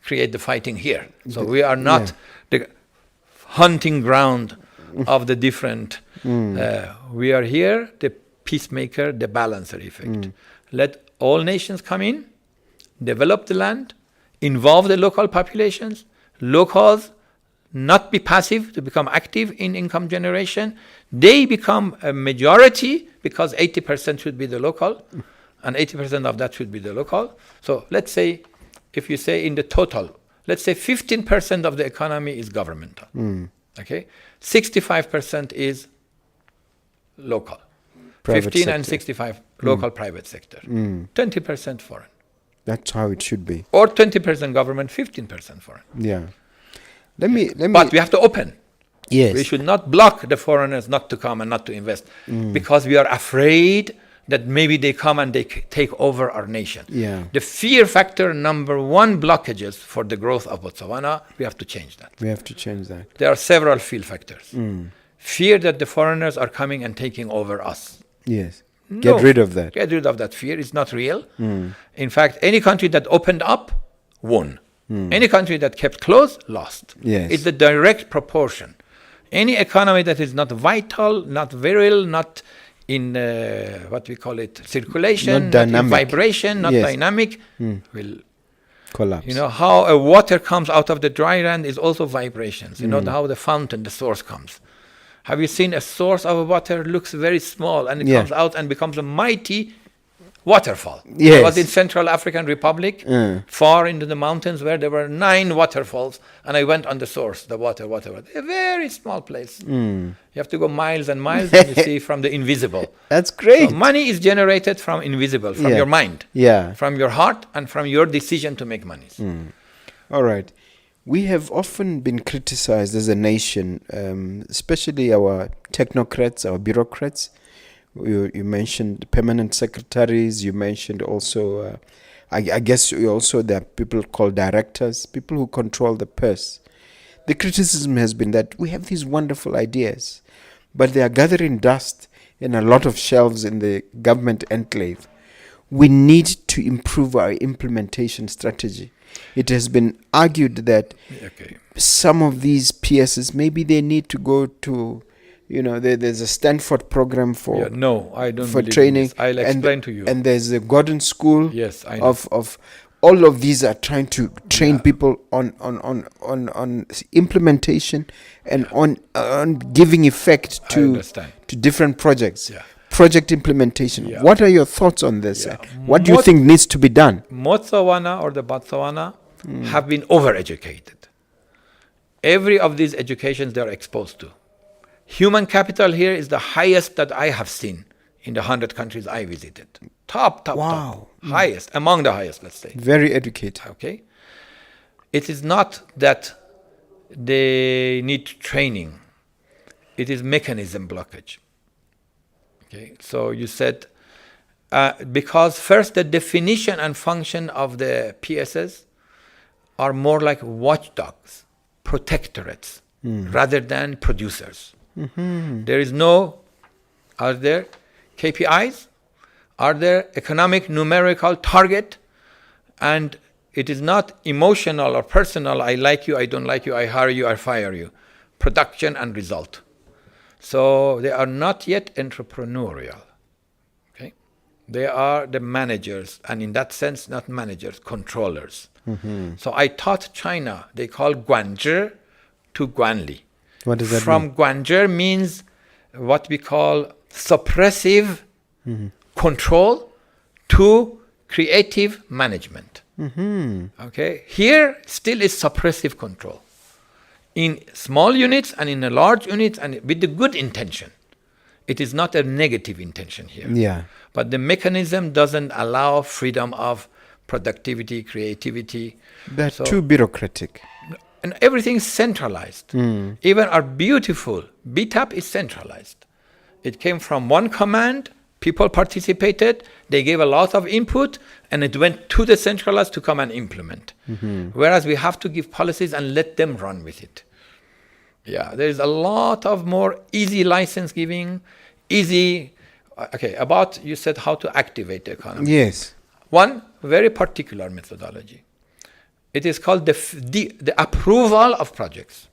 create the fighting here. So we are not the hunting ground of the different, we are here, the peacemaker, the balancer effect. Let all nations come in, develop the land, involve the local populations, locals not be passive, to become active in income generation. They become a majority because 80% should be the local, and 80% of that should be the local. So let's say, if you say in the total, let's say 15% of the economy is governmental. Okay, 65% is local. Private 15 sector. and 65 local private sector. 20% foreign. That's how it should be. Or 20% government, 15% foreign. Yeah. Let me. But we have to open. Yes. We should not block the foreigners not to come and not to invest because we are afraid that maybe they come and they take over our nation. Yeah. The fear factor number one blockages for the growth of Botswana, we have to change that. We have to change that. There are several fear factors. Fear that the foreigners are coming and taking over us. Yes. No. Get rid of that. Get rid of that fear. It's not real. In fact, any country that opened up won. Any country that kept closed lost. Yes. It's the direct proportion. Any economy that is not vital, not virile, not in what we call it, circulation, Not dynamic. in vibration, not Yes. dynamic, will, Collapse. you know, how a water comes out of the dry land is also vibrations. You know how the fountain, the source comes. Have you seen a source of water looks very small and it comes out and becomes a mighty waterfall? Yes. I was in Central African Republic, far into the mountains where there were 9 waterfalls, and I went on the source, the water. A very small place. You have to go miles and miles and you see from the invisible. That's great. So money is generated from invisible, from your mind, from your heart, and from your decision to make money. All right. We have often been criticized as a nation, especially our technocrats, our bureaucrats. You mentioned permanent secretaries. You mentioned also, I guess, also there are people called directors, people who control the purse. The criticism has been that we have these wonderful ideas, but they are gathering dust in a lot of shelves in the government enclave. We need to improve our implementation strategy. It has been argued that some of these PSs, maybe they need to go to, there's a Stanford program for no, I don't for believe training. in this. I'll explain to you. And there's a Gordon School. Yes, I know. Of all of these are trying to train people on implementation and on giving effect to different projects. Yeah. Project implementation. Yeah. What are your thoughts on this? Yeah. What do you think needs to be done? Botswana or the Botswana have been overeducated. Every of these educations they are exposed to. Human capital here is the highest that I have seen in the 100 countries I visited. Top. Highest, among the highest, let's say. Very educated. Okay. It is not that they need training. It is mechanism blockage. Okay. So you said, because first the definition and function of the PSS are more like watchdogs, protectorates, rather than producers. There is are there KPIs? Are there economic numerical target? And it is not emotional or personal, I like you, I don't like you, I hire you, I fire you. Production and result. So they are not yet entrepreneurial. Okay? They are the managers, and in that sense, not managers, controllers. So I taught China, they call Guanzhi to Guanli. What does that mean? From Guanzhi means what we call suppressive control to creative management. Okay, here still is suppressive control in small units and in a large units and with the good intention. It is not a negative intention here. Yeah. But the mechanism doesn't allow freedom of productivity, creativity. They're too bureaucratic. And everything is centralized. Even our beautiful BTAP is centralized. It came from one command, people participated, they gave a lot of input, and it went to the centralized to come and implement. Whereas we have to give policies and let them run with it. Yeah, there is a lot of more easy license giving, easy. Okay, about you said how to activate the economy. Yes. One very particular methodology. It is called the approval of projects.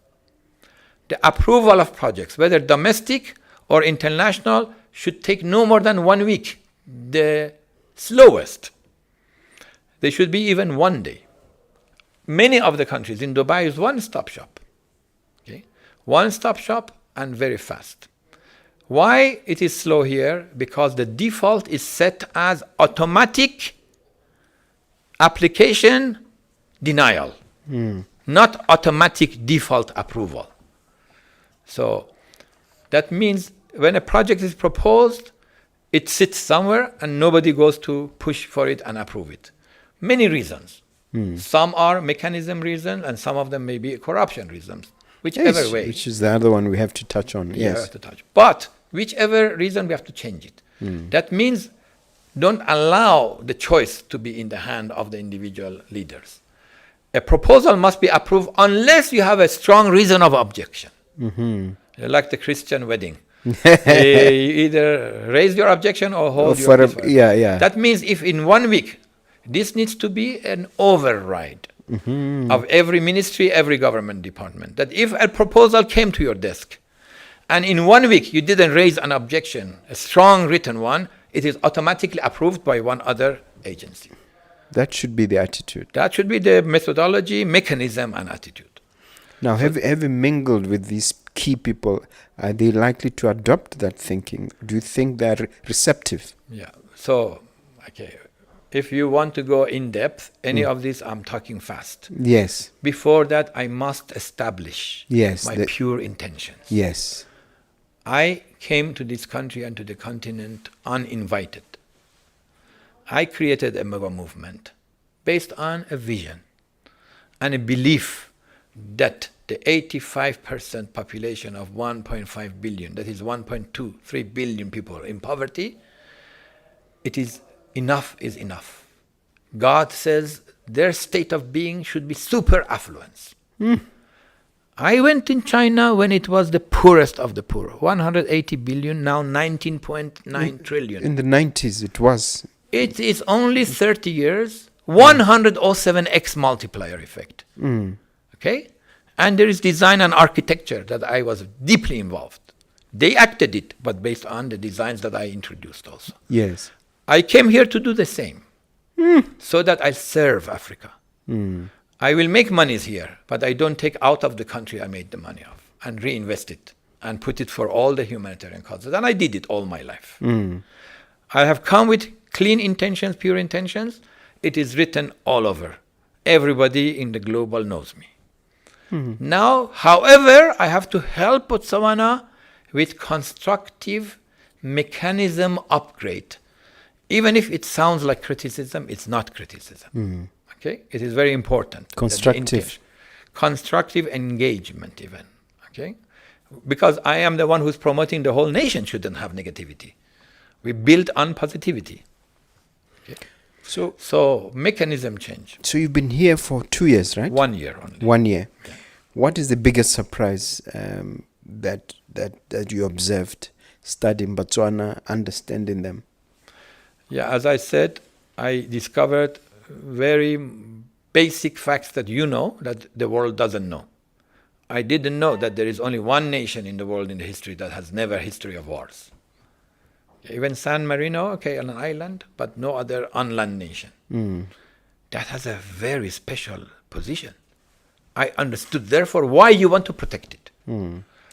The approval of projects, whether domestic or international, should take no more than 1 week. The slowest. They should be even 1 day. Many of the countries in Dubai is one-stop shop. Okay? One-stop shop and very fast. Why it is slow here? Because the default is set as automatic application denial, not automatic default approval. So that means when a project is proposed, it sits somewhere and nobody goes to push for it and approve it. Many reasons. Some are mechanism reasons and some of them may be corruption reasons. Whichever way. Which is the other one we have to touch on. Yeah, Yes. we have to touch. But whichever reason, we have to change it. That means don't allow the choice to be in the hand of the individual leaders. A proposal must be approved unless you have a strong reason of objection. Like the Christian wedding. You either raise your objection or hold your default. Yeah. That means if in 1 week, this needs to be an override of every ministry, every government department. That if a proposal came to your desk and in 1 week you didn't raise an objection, a strong written one, it is automatically approved by one other agency. That should be the attitude. That should be the methodology, mechanism, and attitude. Now, have you mingled with these key people? Are they likely to adopt that thinking? Do you think they're receptive? Yeah. So, okay. If you want to go in depth, any of this, I'm talking fast. Yes. Before that, I must establish my pure intentions. Yes. I came to this country and to the continent uninvited. I created a mega movement based on a vision and a belief that the 85% population of 1.5 billion, that is 1.23 billion people in poverty, it is enough is enough. God says their state of being should be super affluence. I went in China when it was the poorest of the poor, 180 billion, now 19.9 trillion. In the 90s, it was. It is only 30 years, 107x multiplier effect. Okay? And there is design and architecture that I was deeply involved. They acted it, but based on the designs that I introduced also. Yes. I came here to do the same, so that I serve Africa. I will make monies here, but I don't take out of the country I made the money of and reinvest it and put it for all the humanitarian causes. And I did it all my life. I have come with clean intentions, pure intentions. It is written all over. Everybody in the global knows me. Now, however, I have to help Botswana with constructive mechanism upgrade. Even if it sounds like criticism, it's not criticism. Okay? It is very important. Constructive engagement even. Okay? Because I am the one who's promoting the whole nation shouldn't have negativity. We build on positivity. Okay? So mechanism change. So you've been here for 2 years, right? 1 year only. 1 year. Yeah. What is the biggest surprise that you observed studying Botswana, understanding them? Yeah, as I said, I discovered very basic facts that you know that the world doesn't know. I didn't know that there is only one nation in the world in the history that has never history of wars. Even San Marino, okay, on an island, but no other on-land nation. That has a very special position. I understood, therefore, why you want to protect it.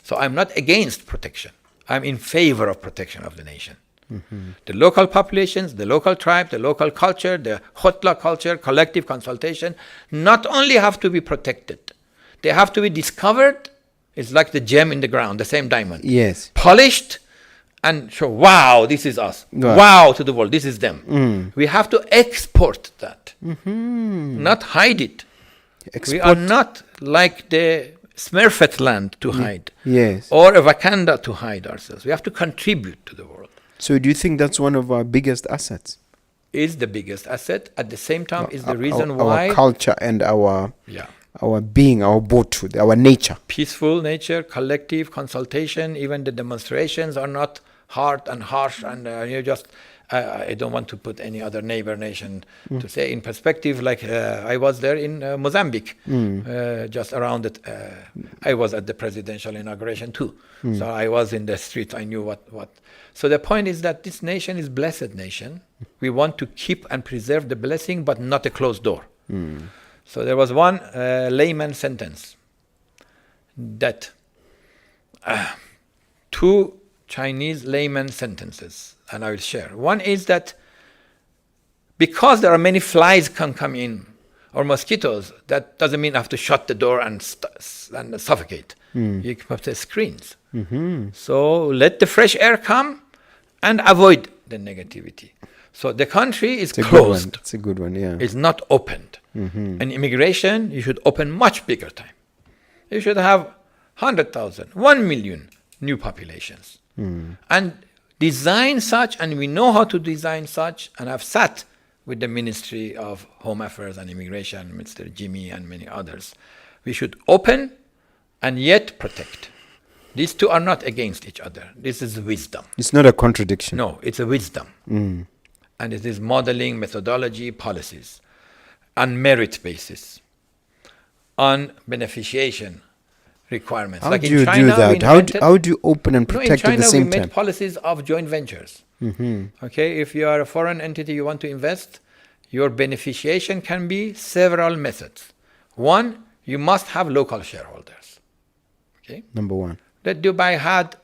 So I'm not against protection. I'm in favor of protection of the nation. The local populations, the local tribe, the local culture, the Khotla culture, collective consultation, not only have to be protected, they have to be discovered. It's like the gem in the ground, the same diamond. Yes. Polished and show, wow, this is us. Wow, to the world, this is them. We have to export that, not hide it. We are not like the Smurfett land to hide, or a Wakanda to hide ourselves. We have to contribute to the world. So do you think that's one of our biggest assets? Is the biggest asset. At the same time, is the reason why our culture and our being, our botu, our nature. Peaceful nature, collective consultation, even the demonstrations are not hard and harsh, and I don't want to put any other neighbor nation to say in perspective, like I was there in Mozambique, just around it. I was at the presidential inauguration too. So I was in the street, I knew what. So the point is that this nation is blessed nation. We want to keep and preserve the blessing, but not a closed door. So there was one layman sentence that two Chinese layman sentences, and I will share. One is that because there are many flies can come in, or mosquitoes, that doesn't mean I have to shut the door and suffocate. You have the screens. So let the fresh air come and avoid the negativity. So the country is closed. It's a good one, yeah. It's not opened. And immigration, you should open much bigger time. You should have 100,000, 1 million new populations. And design such, and we know how to design such, and I've sat with the Ministry of Home Affairs and Immigration, Mr. Jimmy and many others. We should open and yet protect. These two are not against each other. This is wisdom. It's not a contradiction. No, it's a wisdom. And it is modeling, methodology, policies, on merit basis, on beneficiation requirements. How like do in you China, do that? How do you open and protect at the same we time? made policies of joint ventures. Okay, if you are a foreign entity, you want to invest, your beneficiation can be several methods. One, you must have local shareholders. Okay. Number one. That Dubai had,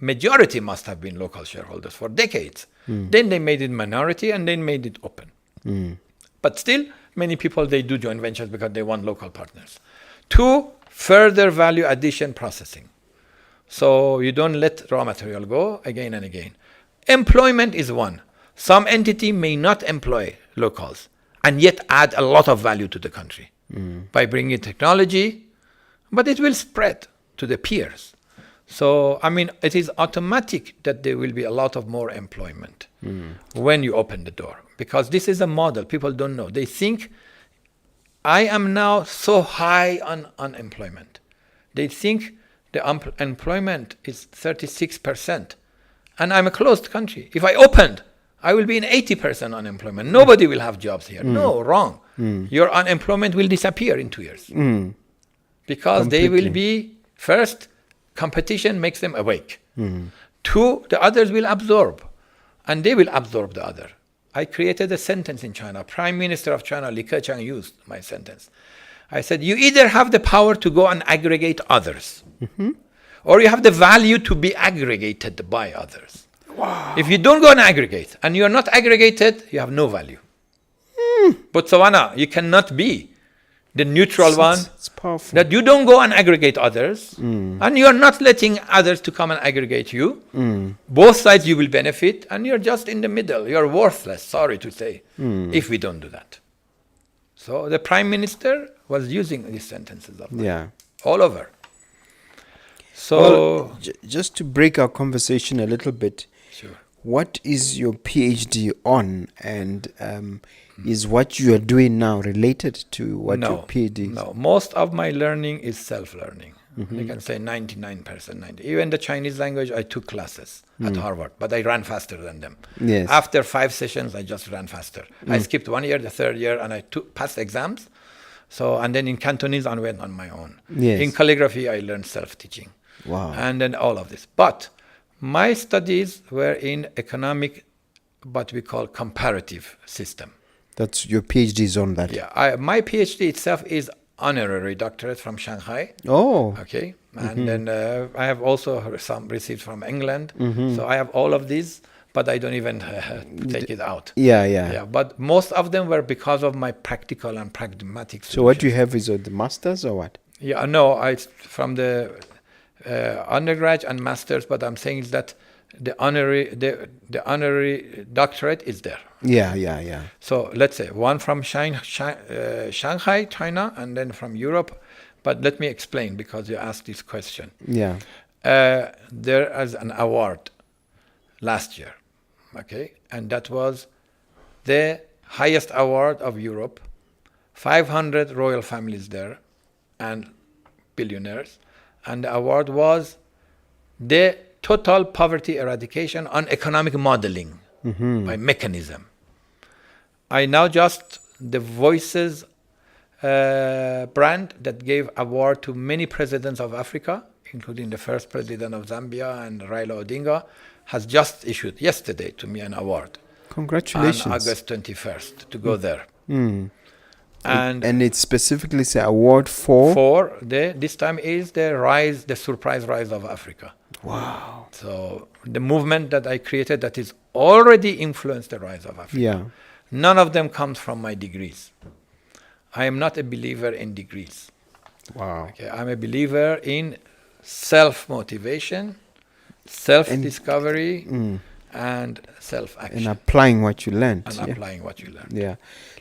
majority must have been local shareholders for decades. Then they made it minority and then made it open. But still, many people, they do joint ventures because they want local partners. Two, further value addition processing. So you don't let raw material go again and again. Employment is one. Some entity may not employ locals and yet add a lot of value to the country by bringing technology, but it will spread to the peers. So, I mean, it is automatic that there will be a lot of more employment when you open the door. Because this is a model people don't know. They think, I am now so high on unemployment. They think the employment is 36%. And I'm a closed country. If I opened, I will be in 80% unemployment. Nobody will have jobs here. No, wrong. Your unemployment will disappear in 2 years. Because they will be, first, competition makes them awake. Two, the others will absorb. And they will absorb the other. I created a sentence in China. Prime Minister of China, Li Keqiang, used my sentence. I said, you either have the power to go and aggregate others, or you have the value to be aggregated by others. Wow. If you don't go and aggregate, and you are not aggregated, you have no value. Botswana, you cannot be the neutral one, It's powerful. that you don't go and aggregate others, and you are not letting others to come and aggregate you. Both sides you will benefit, and you're just in the middle. You're worthless, sorry to say, if we don't do that. So the Prime Minister was using these sentences of mine Yeah. all over. So, Well, just to break our conversation a little bit, sure. what is your PhD on, and is what you are doing now related to what your PhD is? No, most of my learning is self-learning. You can say 99%. 90. Even the Chinese language, I took classes at Harvard, but I ran faster than them. Yes. After 5 sessions, I just ran faster. I skipped 1 year, the third year, and I passed exams. So, and then in Cantonese, I went on my own. Yes. In calligraphy, I learned self-teaching. Wow. And then all of this. But my studies were in economic, what we call comparative system. That's your PhD is on that. Yeah, my PhD itself is honorary doctorate from Shanghai. Oh. Okay, and then I have also some received from England. So I have all of these, but I don't even take it out. Yeah. But most of them were because of my practical and pragmatic solutions. So what you have is the masters or what? Yeah, no, I from the undergrad and masters, but I'm saying is that the honorary doctorate is there. Yeah. So let's say one from Shanghai, China, and then from Europe. But let me explain, because you asked this question. Yeah. There is an award last year, okay? And that was the highest award of Europe. 500 royal families there and billionaires. And the award was the total poverty eradication on economic modeling by mechanism. I now just the Voices brand that gave award to many presidents of Africa, including the first president of Zambia and Raila Odinga, has just issued yesterday to me an award. Congratulations. On August 21st to go there. And it specifically say award for this time is the surprise rise of Africa. Wow. So the movement that I created that is already influenced the rise of Africa. Yeah. None of them comes from my degrees. I am not a believer in degrees. Wow. Okay, I'm a believer in self-motivation, self-discovery, and self-action. And applying what you learned. Applying what you learned. Yeah.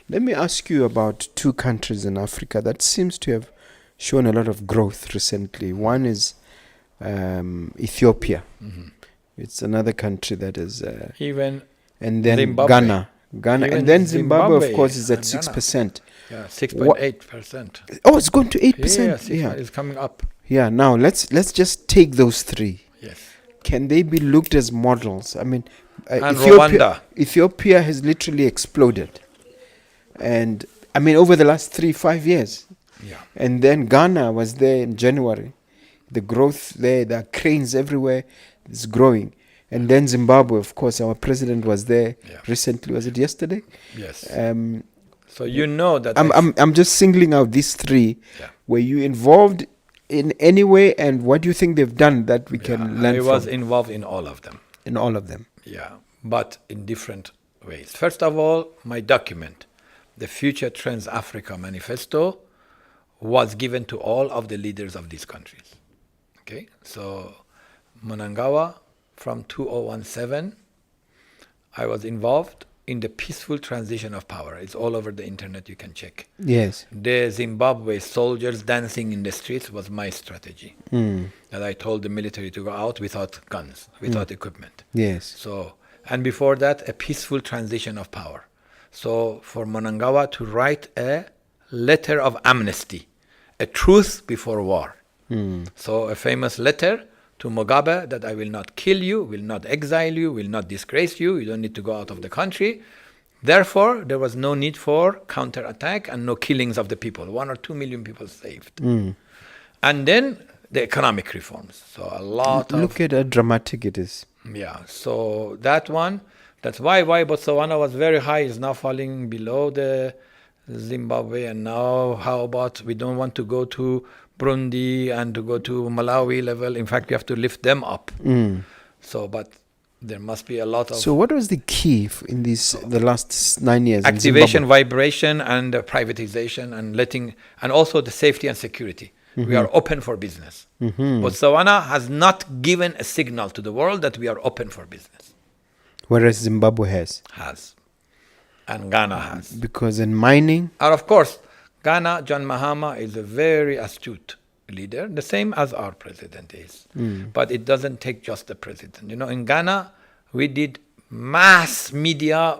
Let me ask you about two countries in Africa that seems to have shown a lot of growth recently. One is Ethiopia. It's another country that is even and then Zimbabwe. Ghana, Even and then Zimbabwe, of Zimbabwe course, is at and 6%. Yeah, 6.8%. Oh, it's going to 8%. Yes, Yeah. it's coming up. Yeah. Now let's just take those three. Yes. Can they be looked as models? I mean, And Rwanda. Ethiopia has literally exploded, and I mean over the last 3-5 years. Yeah. And then Ghana was there in January. The growth there, there are cranes everywhere. It's growing. And then Zimbabwe, of course, our president was there recently. Was it yesterday? Yes. Um, So you know that I'm just singling out these three. Yeah. Were you involved in any way, and what do you think they've done that we can learn I from? was involved in all of them. In all of them. Yeah, but in different ways. First of all, my document, the Future Trends Africa Manifesto, was given to all of the leaders of these countries. Okay, so Mnangagwa from 2017, I was involved in the peaceful transition of power. It's all over the internet, you can check. Yes. The Zimbabwe soldiers dancing in the streets was my strategy. That I told the military to go out without guns, without equipment. Yes. So, and before that, a peaceful transition of power. So for Mnangagwa to write a letter of amnesty, a truth before war. So a famous letter to Mugabe that I will not kill you, will not exile you, will not disgrace you, you don't need to go out of the country. Therefore, there was no need for counterattack and no killings of the people. 1 or 2 million people saved. And then the economic reforms. So a lot of... Look at how dramatic it is. Yeah, so that one, that's why Botswana was very high, is now falling below the Zimbabwe. And now how about we don't want to go to Burundi and to go to Malawi level. In fact, we have to lift them up. So, but there must be a lot of... So what was the key in the last 9 years? Activation, vibration, and privatization, and and also the safety and security. We are open for business. Botswana has not given a signal to the world that we are open for business. Whereas Zimbabwe has. And Ghana has. Because in mining... And of course, Ghana, John Mahama is a very astute leader, the same as our president is. But it doesn't take just the president. You know, in Ghana, we did mass media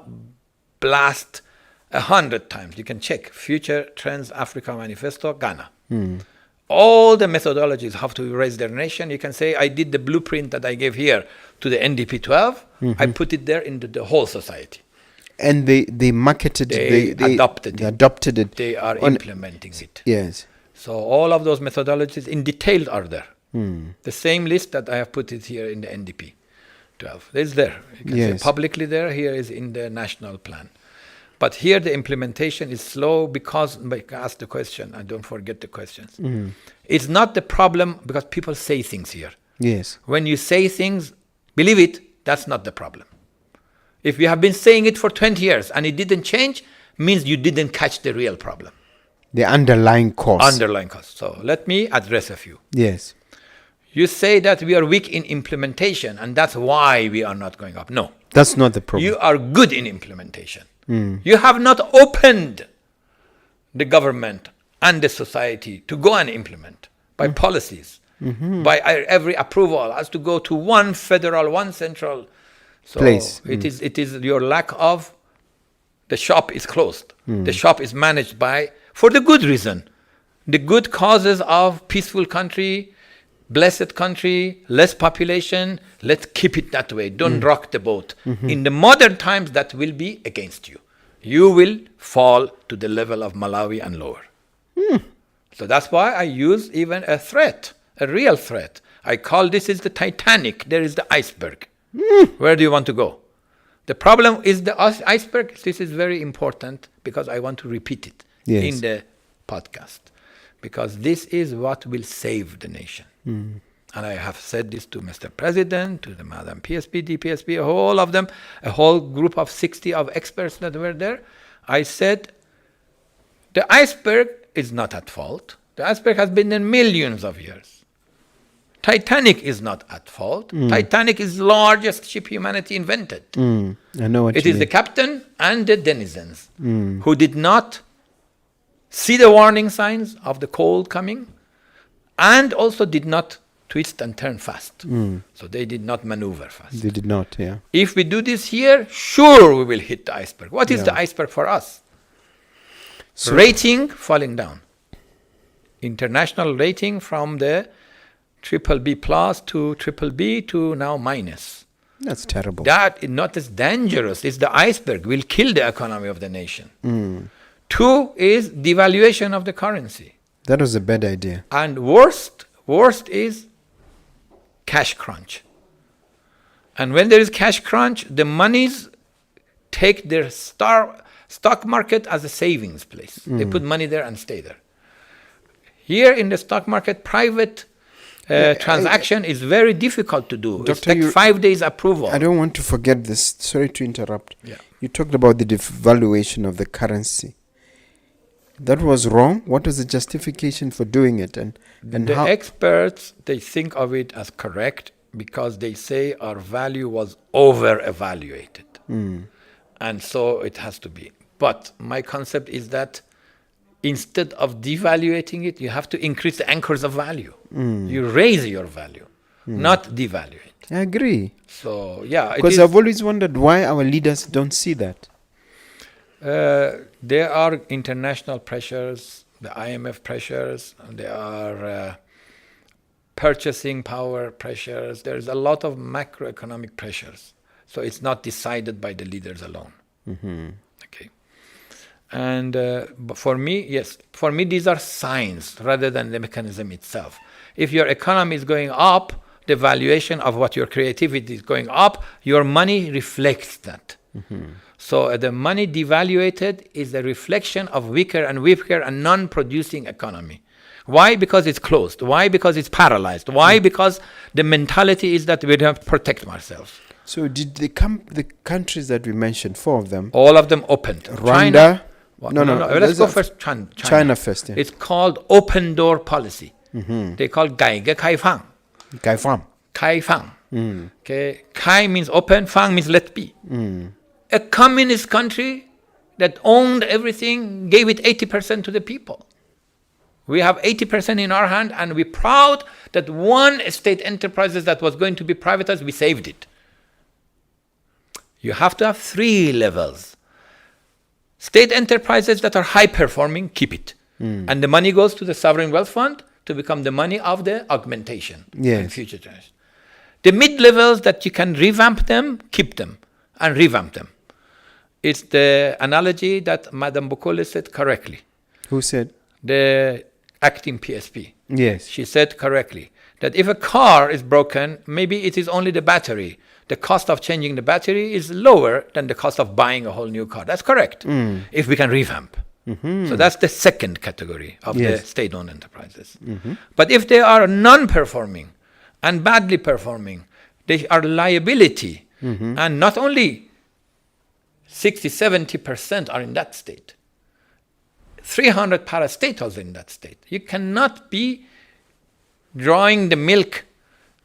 blast 100 times. You can check Future Trends Africa Manifesto, Ghana. All the methodologies have to raise their nation. You can say, I did the blueprint that I gave here to the NDP 12. I put it there into the whole society. And they marketed it. They adopted it. They are implementing it. Yes. So all of those methodologies in detail are there. The same list that I have put it here in the NDP 12. It's there. You can say publicly there. Here is in the national plan. But here the implementation is slow because, ask the question and don't forget the questions. It's not the problem because people say things here. Yes. When you say things, believe it, that's not the problem. If you have been saying it for 20 years and it didn't change, means you didn't catch the real problem. The underlying cause. So let me address a few. Yes. You say that we are weak in implementation and that's why we are not going up. No. That's not the problem. You are good in implementation. You have not opened the government and the society to go and implement by policies, by every approval has to go to one federal, one central place. It is your lack of, the shop is closed. The shop is managed for the good reason, the good causes of peaceful country, blessed country, less population. Let's keep it that way. Don't rock the boat. In the modern times, that will be against you. You will fall to the level of Malawi and lower. So that's why I use even a threat, a real threat. I call this is the Titanic. There is the iceberg. Where do you want to go? The problem is the iceberg. This is very important because I want to repeat it in the podcast. Because this is what will save the nation. And I have said this to Mr. President, to the Madam PSP, DPSP, all of them, a whole group of 60 of experts that were there. I said, the iceberg is not at fault. The iceberg has been there millions of years. Titanic is not at fault. Titanic is the largest ship humanity invented. I know what it you is mean. The captain and the denizens who did not see the warning signs of the cold coming and also did not twist and turn fast. So they did not maneuver fast. They did not, yeah. If we do this here, sure we will hit the iceberg. What is the iceberg for us? So rating falling down. International rating from the BBB plus to BBB to now minus. That's terrible. That is not as dangerous. It's the iceberg. Will kill the economy of the nation. 2 is devaluation of the currency. That was a bad idea. And worst is cash crunch. And when there is cash crunch, the monies take their stock market as a savings place. They put money there and stay there. Here in the stock market, private transaction is very difficult to do. It takes 5 days approval. I don't want to forget this. Sorry to interrupt. Yeah. You talked about the devaluation of the currency. That was wrong. What was the justification for doing it? And the experts, they think of it as correct because they say our value was over-evaluated. And so it has to be. But my concept is that instead of devaluating it, you have to increase the anchors of value. You raise your value, not devalue it. I agree. So, yeah. Because I've always wondered why our leaders don't see that. There are international pressures, the IMF pressures, there are purchasing power pressures. There's a lot of macroeconomic pressures. So it's not decided by the leaders alone. Okay. And for me, yes, for me these are signs rather than the mechanism itself. If your economy is going up, the valuation of what your creativity is going up, your money reflects that. So the money devaluated is a reflection of weaker and weaker and non-producing economy. Why? Because it's closed. Why? Because it's paralyzed. Why? Because the mentality is that we have to protect ourselves. So did the countries that we mentioned, 4 of them? All of them opened. Rwanda? No. Let's go first. China first. Yeah. It's called open door policy. They call 改革开放. 开放. 开放. Okay. 开 means open, 放 means let be. A communist country that owned everything gave it 80% to the people. We have 80% in our hand, and we're proud that one state enterprises that was going to be privatized, we saved it. You have to have 3 levels. State enterprises that are high performing, keep it. And the money goes to the sovereign wealth fund to become the money of the augmentation and future generations. The mid-levels that you can revamp them, keep them and revamp them. It's the analogy that Madame Bukole said correctly. Who said? The acting PSP. Yes. She said correctly that if a car is broken, maybe it is only the battery. The cost of changing the battery is lower than the cost of buying a whole new car. That's correct, if we can revamp. So that's the second category of the state-owned enterprises. But if they are non-performing and badly performing, they are liability. And not only 60-70% are in that state. 300 parastatals in that state. You cannot be drawing the milk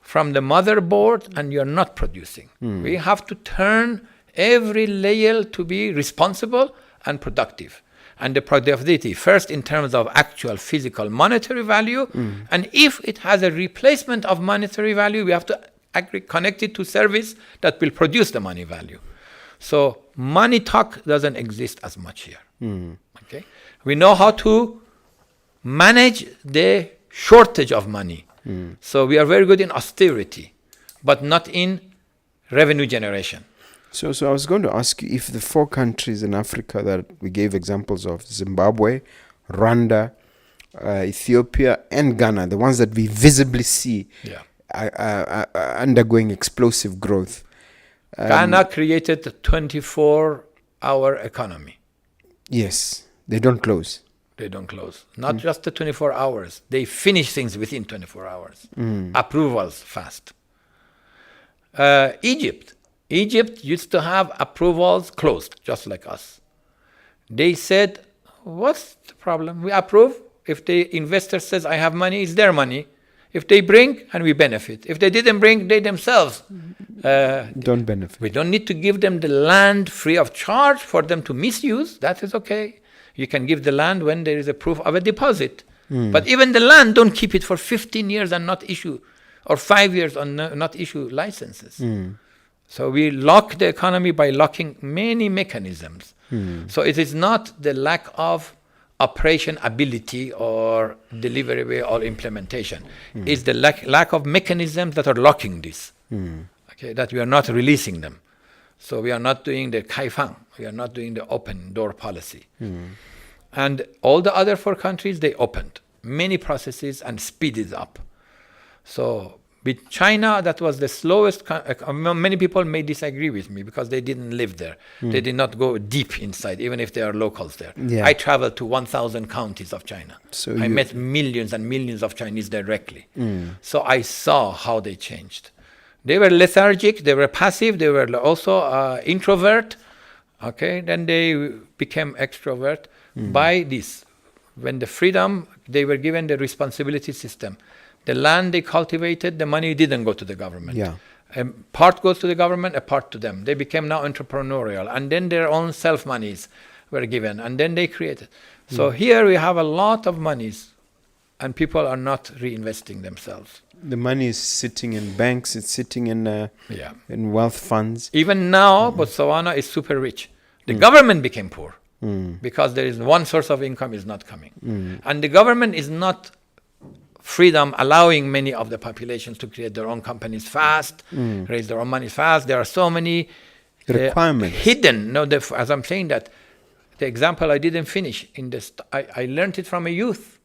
from the motherboard and you're not producing. We have to turn every layer to be responsible and productive. And the productivity, first in terms of actual physical monetary value, and if it has a replacement of monetary value, we have to connect it to service that will produce the money value. So money talk doesn't exist as much here. Okay, we know how to manage the shortage of money. So we are very good in austerity, but not in revenue generation. So I was going to ask you if the 4 countries in Africa that we gave examples of, Zimbabwe, Rwanda, Ethiopia, and Ghana, the ones that we visibly see are undergoing explosive growth. Ghana created a 24-hour economy. Yes, they don't close. They don't close. Not just the 24 hours. They finish things within 24 hours. Approvals fast. Egypt used to have approvals closed, just like us. They said, what's the problem? We approve. If the investor says, I have money, it's their money. If they bring, and we benefit. If they didn't bring, they themselves don't benefit. We don't need to give them the land free of charge for them to misuse. That is okay. You can give the land when there is a proof of a deposit. But even the land, don't keep it for 15 years and not issue, or 5 years and not issue licenses. So we lock the economy by locking many mechanisms. So it is not the lack of operation ability or delivery or implementation. It's the lack of mechanisms that are locking this. Okay, that we are not releasing them. So we are not doing the kaifang. We are not doing the open door policy. And all the other 4 countries, they opened many processes and speeded up. So with China, that was the slowest. Many people may disagree with me because they didn't live there. They did not go deep inside, even if they are locals there. I traveled to 1,000 counties of China. So I met millions and millions of Chinese directly. So I saw how they changed. They were lethargic, they were passive, they were also introvert. Okay, then they became extrovert by this. When the freedom, they were given the responsibility system. The land they cultivated, the money didn't go to the government. Part goes to the government, a part to them. They became now entrepreneurial. And then their own self-monies were given. And then they created. So here we have a lot of monies. And people are not reinvesting themselves. The money is sitting in banks. It's sitting in wealth funds. Even now, Botswana is super rich. The government became poor because there is one source of income is not coming. And the government is not allowing many of the populations to create their own companies fast, raise their own money fast. There are so many requirements hidden. No, as I'm saying that, the example I didn't finish in this. I learned it from a youth.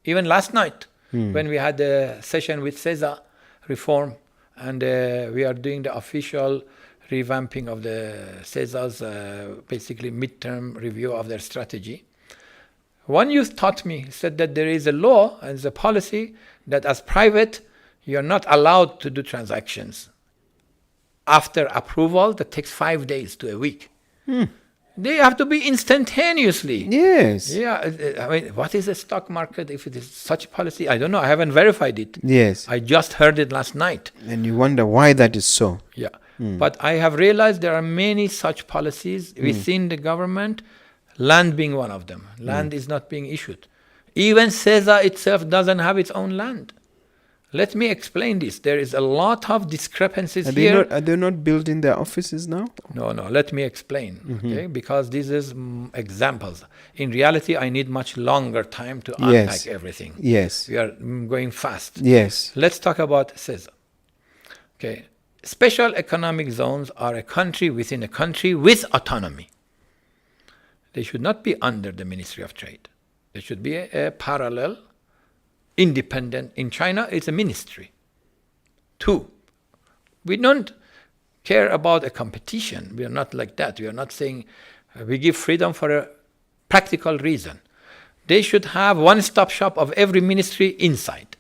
Even last night, when we had a session with CESA reform, and we are doing the official revamping of the CESA's basically midterm review of their strategy. One youth taught me, said that there is a law and a policy that as private, you're not allowed to do transactions. After approval, that takes 5 days to a week. They have to be instantaneously. Yes. Yeah. I mean, what is a stock market if it is such policy? I don't know. I haven't verified it. Yes. I just heard it last night. And you wonder why that is so. Yeah. But I have realized there are many such policies within the government, land being one of them. Land is not being issued. Even CESA itself doesn't have its own land. Let me explain this. There is a lot of discrepancies here. Are they not building their offices now? No. Let me explain. Okay, because this is examples. In reality, I need much longer time to unpack everything. Yes. We are going fast. Yes. Let's talk about CESA. Okay, special economic zones are a country within a country with autonomy. They should not be under the Ministry of Trade. They should be a parallel, independent. In China, it's a ministry. 2, we don't care about a competition. We are not like that. We are not saying we give freedom for a practical reason. They should have one-stop shop of every ministry inside.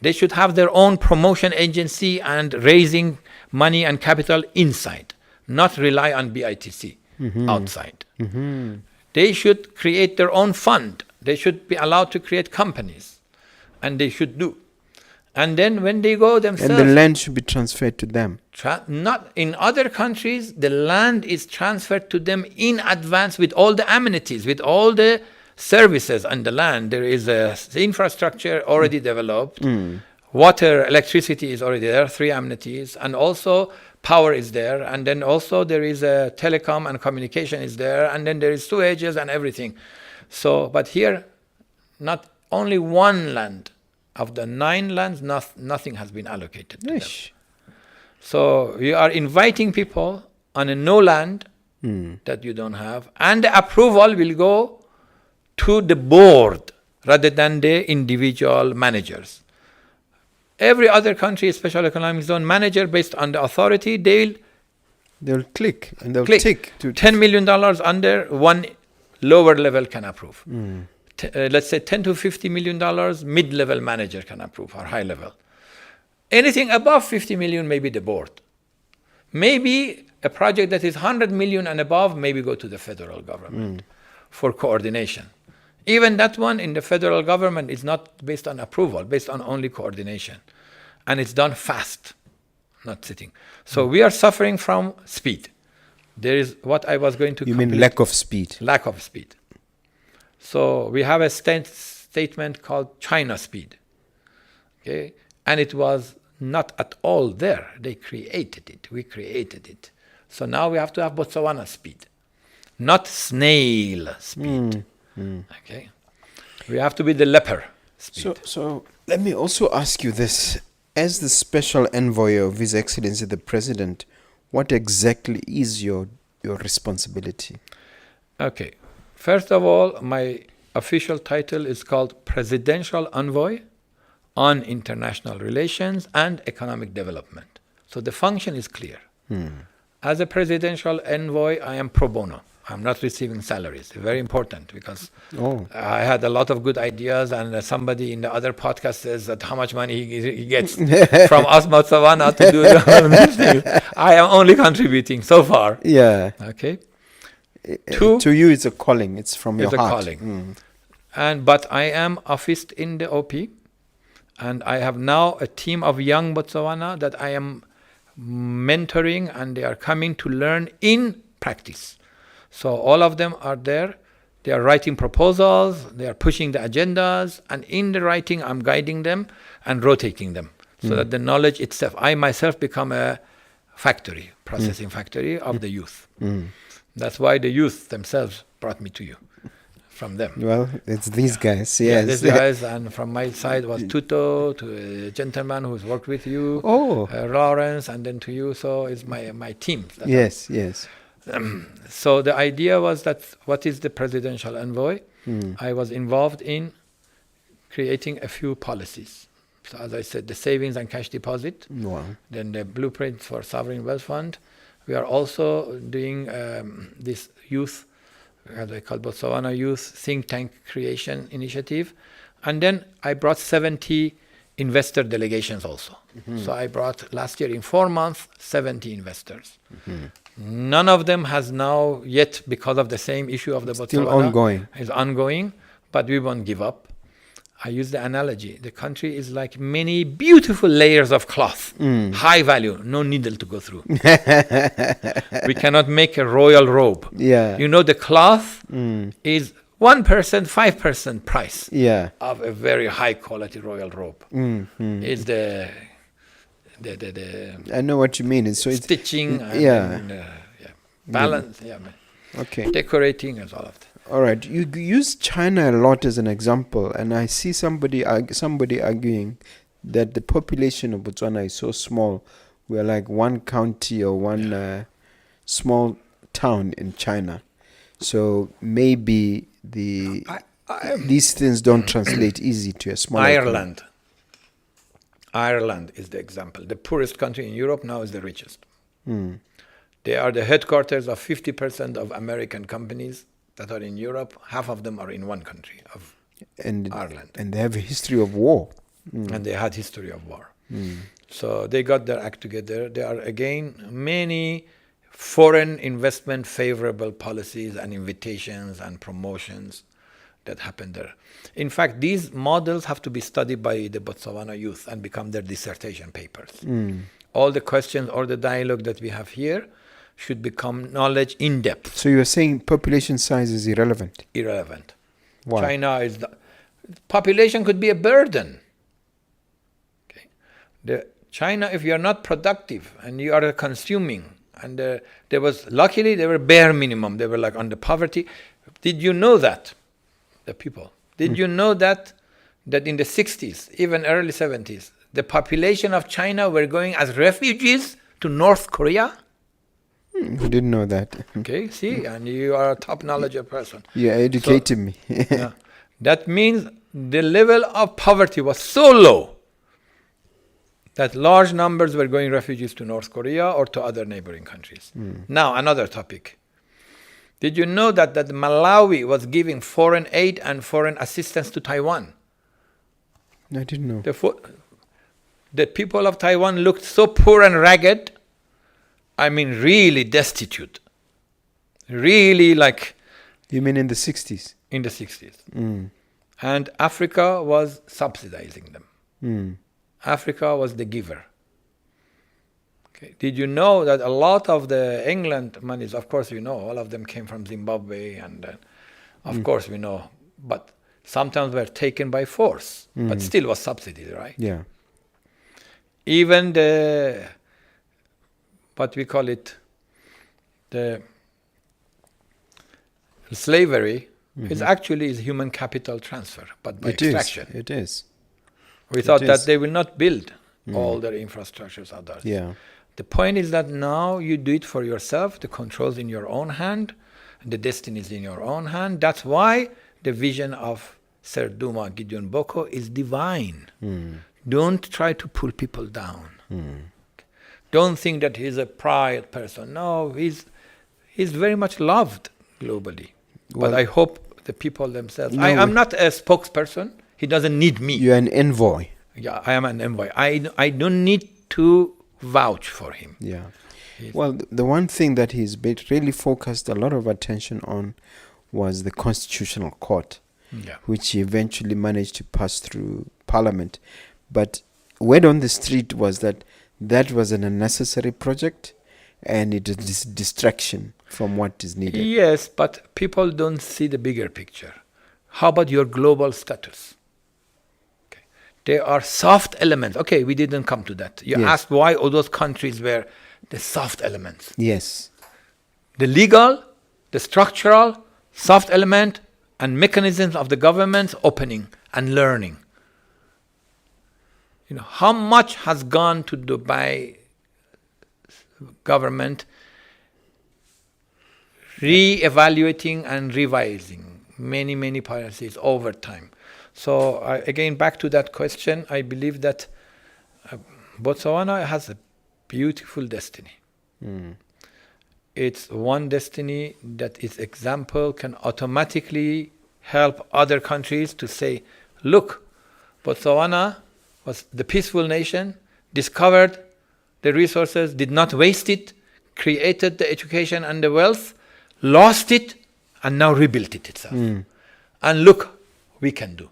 They should have their own promotion agency and raising money and capital inside, not rely on BITC outside. They should create their own fund. They should be allowed to create companies. And they should do. And then when they go themselves... And the land should be transferred to them. Not in other countries, the land is transferred to them in advance with all the amenities, with all the services on the land. There is a infrastructure already developed. Water, electricity is already there, 3 amenities. And also power is there. And then also there is a telecom and communication is there. And then there is sewages and everything. So, but here, not only one land. Of the 9 lands, nothing has been allocated to them. So you are inviting people on a no land that you don't have, and the approval will go to the board rather than the individual managers. Every other country, special economic zone manager, based on the authority, they'll click and they'll tick. To $10 million under one lower level can approve. Let's say $10 to $50 million, mid-level manager can approve, or high level. Anything above 50 million, maybe the board. Maybe a project that is 100 million and above, maybe go to the federal government for coordination. Even that one in the federal government is not based on approval, based on only coordination. And it's done fast, not sitting. So we are suffering from speed. There is what I was going to You mean lack of speed? Lack of speed. So we have a statement called China speed, okay? And it was not at all there. They created it. We created it. So now we have to have Botswana speed, not snail speed. Okay? We have to be the leopard speed. So let me also ask you this. As the special envoy of His Excellency the President, what exactly is your responsibility? Okay. First of all, my official title is called Presidential Envoy on International Relations and Economic Development. So the function is clear. As a presidential envoy, I am pro bono. I'm not receiving salaries. Very important, because I had a lot of good ideas, and somebody in the other podcast says that how much money he gets from us, Botswana, to do the I am only contributing so far. Yeah. Okay. To you, it's a calling. It's from your heart. It's a calling. But I am officed in the OP, and I have now a team of young Botswana that I am mentoring, and they are coming to learn in practice. So all of them are there. They are writing proposals, they are pushing the agendas, and in the writing, I'm guiding them and rotating them so that the knowledge itself, I myself become a factory, processing factory of the youth. That's why the youth themselves brought me to you, from them. Well, it's these guys, Yeah, yes. these guys, and from my side was Tuto, to a gentleman who's worked with you, Oh. Lawrence, and then to you. So it's my team. Yes, yes. So the idea was that what is the presidential envoy? I was involved in creating a few policies. So as I said, the savings and cash deposit, Wow. then the blueprint for sovereign wealth fund. We are also doing this youth, as I call Botswana Youth Think Tank Creation Initiative. And then I brought 70 investor delegations also. So I brought last year in 4 months, 70 investors. None of them has now yet, because of the same issue of the Botswana. Still ongoing. Is ongoing, but we won't give up. I use the analogy. The country is like many beautiful layers of cloth, high value, no needle to go through. We cannot make a royal robe. Yeah. You know, the cloth is 1%, 5% price Yeah. of a very high quality royal robe. Is the I know what you mean. It's stitching and yeah. balance, Okay. decorating and all of that. All right. You use China a lot as an example, and I see somebody arguing that the population of Botswana is so small. We're like one county or one small town in China. So maybe these things don't translate easy to a small Ireland. Ireland is the example. The poorest country in Europe now is the richest. They are the headquarters of 50% of American companies that are in Europe. Half of them are in one country, of Ireland. And they have a history of war. And they had history of war. So they got their act together. There are, again, many foreign investment favorable policies and invitations and promotions that happen there. In fact, these models have to be studied by the Botswana youth and become their dissertation papers. All the questions or the dialogue that we have here should become knowledge in depth. So you're saying population size is irrelevant? Irrelevant. Why? China is population could be a burden. Okay. China, if you're not productive and you are consuming, and there was, luckily, they were bare minimum. They were like under poverty. Did you know that? The people. Did you know that in the 60s, even early 70s, the population of China were going as refugees to North Korea? Who didn't know that? Okay, see, and you are a top knowledgeable person. You educated me. Yeah. That means the level of poverty was so low that large numbers were going refugees to North Korea or to other neighboring countries. Now, another topic. Did you know that Malawi was giving foreign aid and foreign assistance to Taiwan? I didn't know. The people of Taiwan looked so poor and ragged, I mean really destitute. Really like... You mean in the 60s? In the 60s. And Africa was subsidizing them. Africa was the giver. Okay. Did you know that a lot of the England monies, of course you know, all of them came from Zimbabwe, and of course we know, but sometimes were taken by force, but still was subsidies, right? Yeah. Even the, what we call it, the slavery is actually human capital transfer, but by extraction. It is. We thought that they will not build all their infrastructures others. Yeah. The point is that now you do it for yourself. The control's in your own hand. The destiny is in your own hand. That's why the vision of Sir Duma Gideon Boko is divine. Don't try to pull people down. Don't think that he's a pride person. No, he's very much loved globally. Well, but I hope the people themselves... I'm not a spokesperson. He doesn't need me. You're an envoy. Yeah, I am an envoy. I don't need to vouch for him. Yeah. Well, the one thing that he's really focused a lot of attention on was the Constitutional Court, which he eventually managed to pass through Parliament. But word on the street was that that was an unnecessary project and it is distraction from what is needed. Yes, but people don't see the bigger picture. How about your global status? Okay. There are soft elements. Okay, we didn't come to that. You Yes. asked why all those countries were the soft elements. Yes. The legal, the structural, soft element, and mechanisms of the government's opening and learning. You know, how much has gone to Dubai government re-evaluating and revising many policies over time. So again, back to that question, I believe that Botswana has a beautiful destiny. It's one destiny that its example can automatically help other countries to say, look, Botswana was the peaceful nation, discovered the resources, did not waste it, created the education and the wealth, lost it, and now rebuilt it itself. And look, we can do.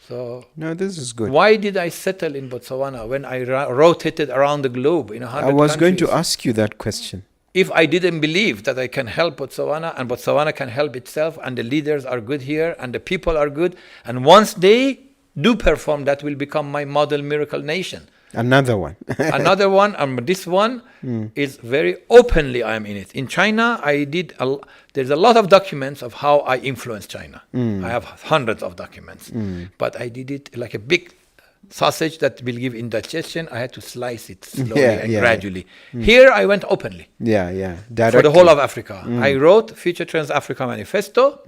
So No, this is good. why did I settle in Botswana when I rotated around the globe in 100 I was going to countries? ask you that question. If I didn't believe that I can help Botswana and Botswana can help itself and the leaders are good here and the people are good, and once they do perform, that will become my model miracle nation. Another one. Another one, this one is very openly I am in it. In China, there's a lot of documents of how I influenced China. I have hundreds of documents. But I did it like a big sausage that will give indigestion. I had to slice it slowly and gradually. Here I went openly. Yeah. For Directly. the whole of Africa. I wrote Future Trans Africa Manifesto,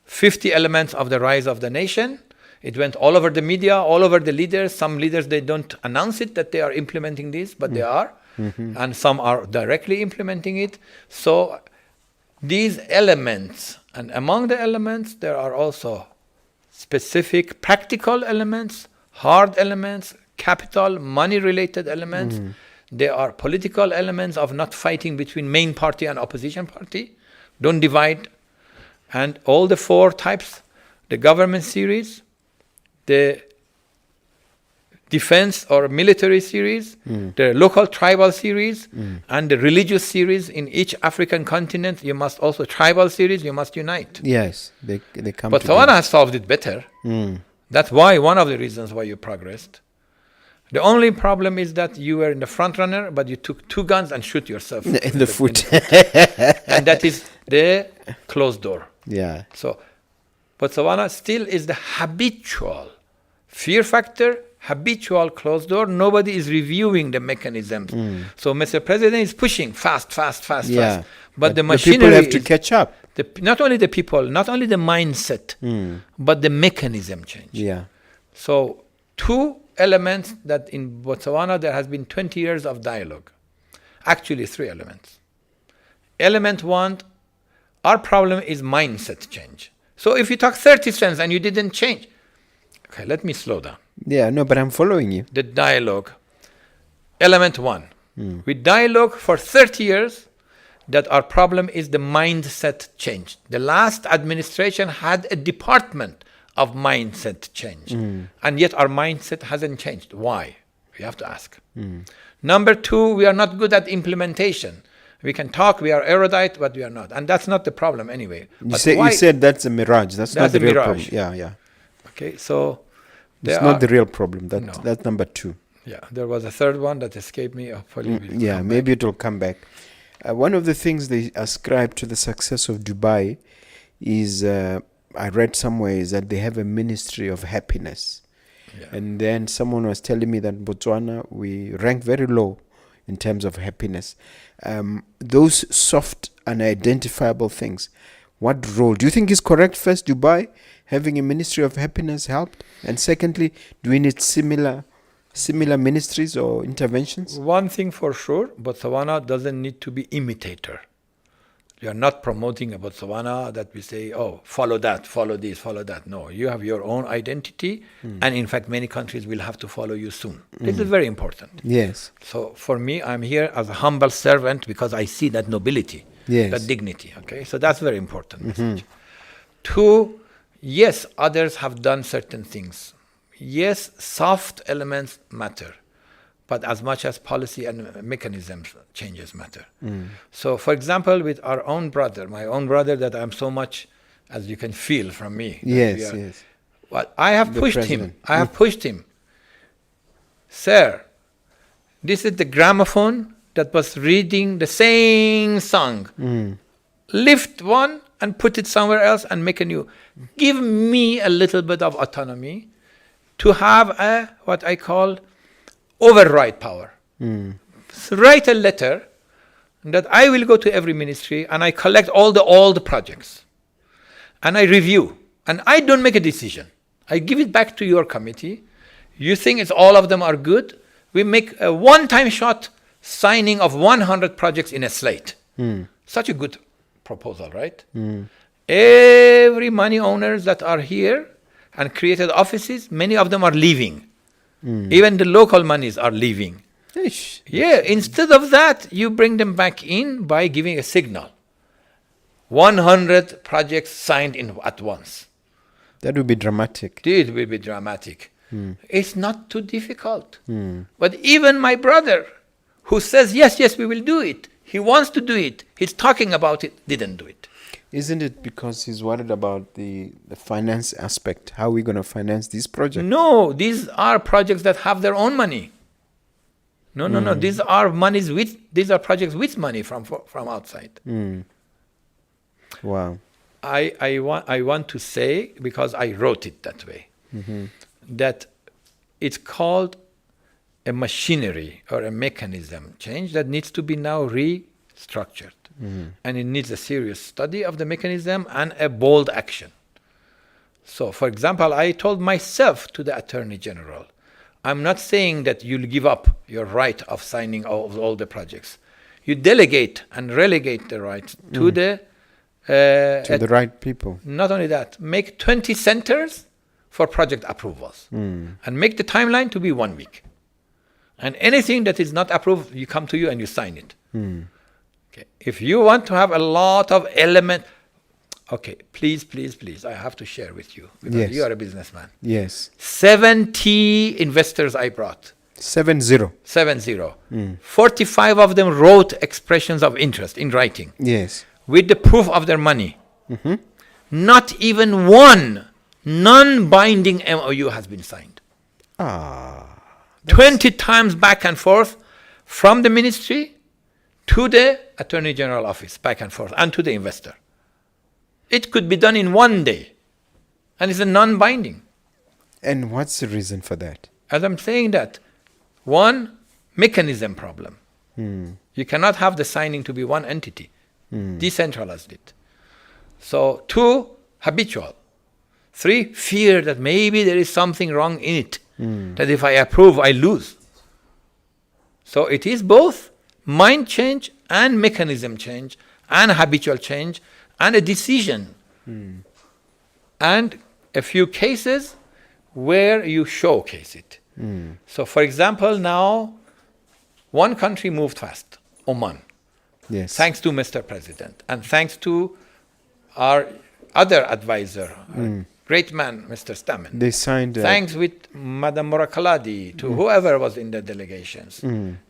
50 elements of the rise of the nation. It went all over the media, all over the leaders. Some leaders, they don't announce it that they are implementing this, but they are. And some are directly implementing it. So these elements, and among the elements, there are also specific practical elements, hard elements, capital, money-related elements. There are political elements of not fighting between main party and opposition party. Don't divide. And all the four types, the government series, the defense or military series, the local tribal series, and the religious series in each African continent. You must also tribal series, you must unite. Yes, they come But together. Botswana has solved it better. That's why one of the reasons why you progressed. The only problem is that you were in the front runner, but you took two guns and shoot yourself in the foot. and that is the closed door. Yeah. So Botswana still is the habitual fear factor, habitual closed door. Nobody is reviewing the mechanisms. So Mr. President is pushing fast. But the machinery people have to catch up. not only the people, not only the mindset, but the mechanism change. Yeah. So two elements that in Botswana there has been 20 years of dialogue. Actually, three elements. Element one, our problem is mindset change. So if you talk 30 cents and you didn't change, okay, let me slow down. Yeah, no, but I'm following you. The dialogue. Element one. We dialogue for 30 years that our problem is the mindset change. The last administration had a department of mindset change. And yet our mindset hasn't changed. Why? We have to ask. Number two, we are not good at implementation. We can talk, we are erudite, but we are not. And that's not the problem anyway. You said that's a mirage. That's not the real mirage. problem. Yeah. Okay, so It's not the real problem. That's number two. Yeah, there was a third one that escaped me. Hopefully we'll Yeah, come maybe it will come back. One of the things they ascribe to the success of Dubai is, I read somewhere, is that they have a ministry of happiness. Yeah. And then someone was telling me that Botswana, we rank very low in terms of happiness. Those soft, unidentifiable things, what role? Do you think is correct, first, Dubai having a ministry of happiness helped? And secondly, do we need similar ministries or interventions? One thing for sure, Botswana doesn't need to be imitator. You are not promoting a Botswana that we say, oh, follow that, follow this, follow that. No, you have your own identity. And in fact, many countries will have to follow you soon. This is very important. Yes. So for me, I'm here as a humble servant because I see that nobility, that dignity. Okay, so that's very important message. Two, yes, others have done certain things. Yes, soft elements matter. but as much as policy and mechanisms changes matter. So, for example, with our own brother, my own brother that I'm so much, as you can feel from me. Yes. Well, I have The pushed president. him. I have pushed him. Sir, this is the gramophone that was reading the same song. Lift one and put it somewhere else and make a new. Give me a little bit of autonomy to have a, what I call, override power. So write a letter that I will go to every ministry and I collect all the old projects and I review and I don't make a decision. I give it back to your committee. You think it's all of them are good? We make a one-time shot signing of 100 projects in a slate. Such a good proposal, right? Every money owners that are here and created offices, many of them are leaving. Even the local monies are leaving. Ish. Yeah, instead of that, you bring them back in by giving a signal. 100 projects signed in at once. That would be dramatic. It will be dramatic. It's not too difficult. But even my brother, who says, yes, we will do it. He wants to do it. He's talking about it, didn't do it. Isn't it because he's worried about the finance aspect? How are we going to finance this project? No, these are projects that have their own money. No. These are projects with money from outside. Wow. I want to say, because I wrote it that way, that it's called a machinery or a mechanism change that needs to be now restructured. And it needs a serious study of the mechanism and a bold action. So, for example, I told myself to the Attorney General, I'm not saying that you'll give up your right of signing all the projects. You delegate and relegate the right to the right people. Not only that, make 20 centers for project approvals and make the timeline to be 1 week. And anything that is not approved, you come to you and you sign it. Okay. If you want to have a lot of element, okay, please, I have to share with you because you are a businessman. Yes. 70 investors I brought. 70. 45 of them wrote expressions of interest in writing. Yes. With the proof of their money. Not even one non-binding MOU has been signed. 20 times back and forth from the ministry to the Attorney General office, back and forth, and to the investor. It could be done in 1 day, and it's a non-binding. And what's the reason for that? As I'm saying that, one, mechanism problem. You cannot have the signing to be one entity. Decentralized it. So, 2, habitual. 3, fear that maybe there is something wrong in it. That if I approve, I lose. So it is both mind change and mechanism change and habitual change and a decision. And a few cases where you showcase it. So for example, now one country moved fast, Oman. Yes. Thanks to Mr. President and thanks to our other advisor, great man, Mr. Stamen. They signed. Thanks with Madam Morakaladi to whoever was in the delegations.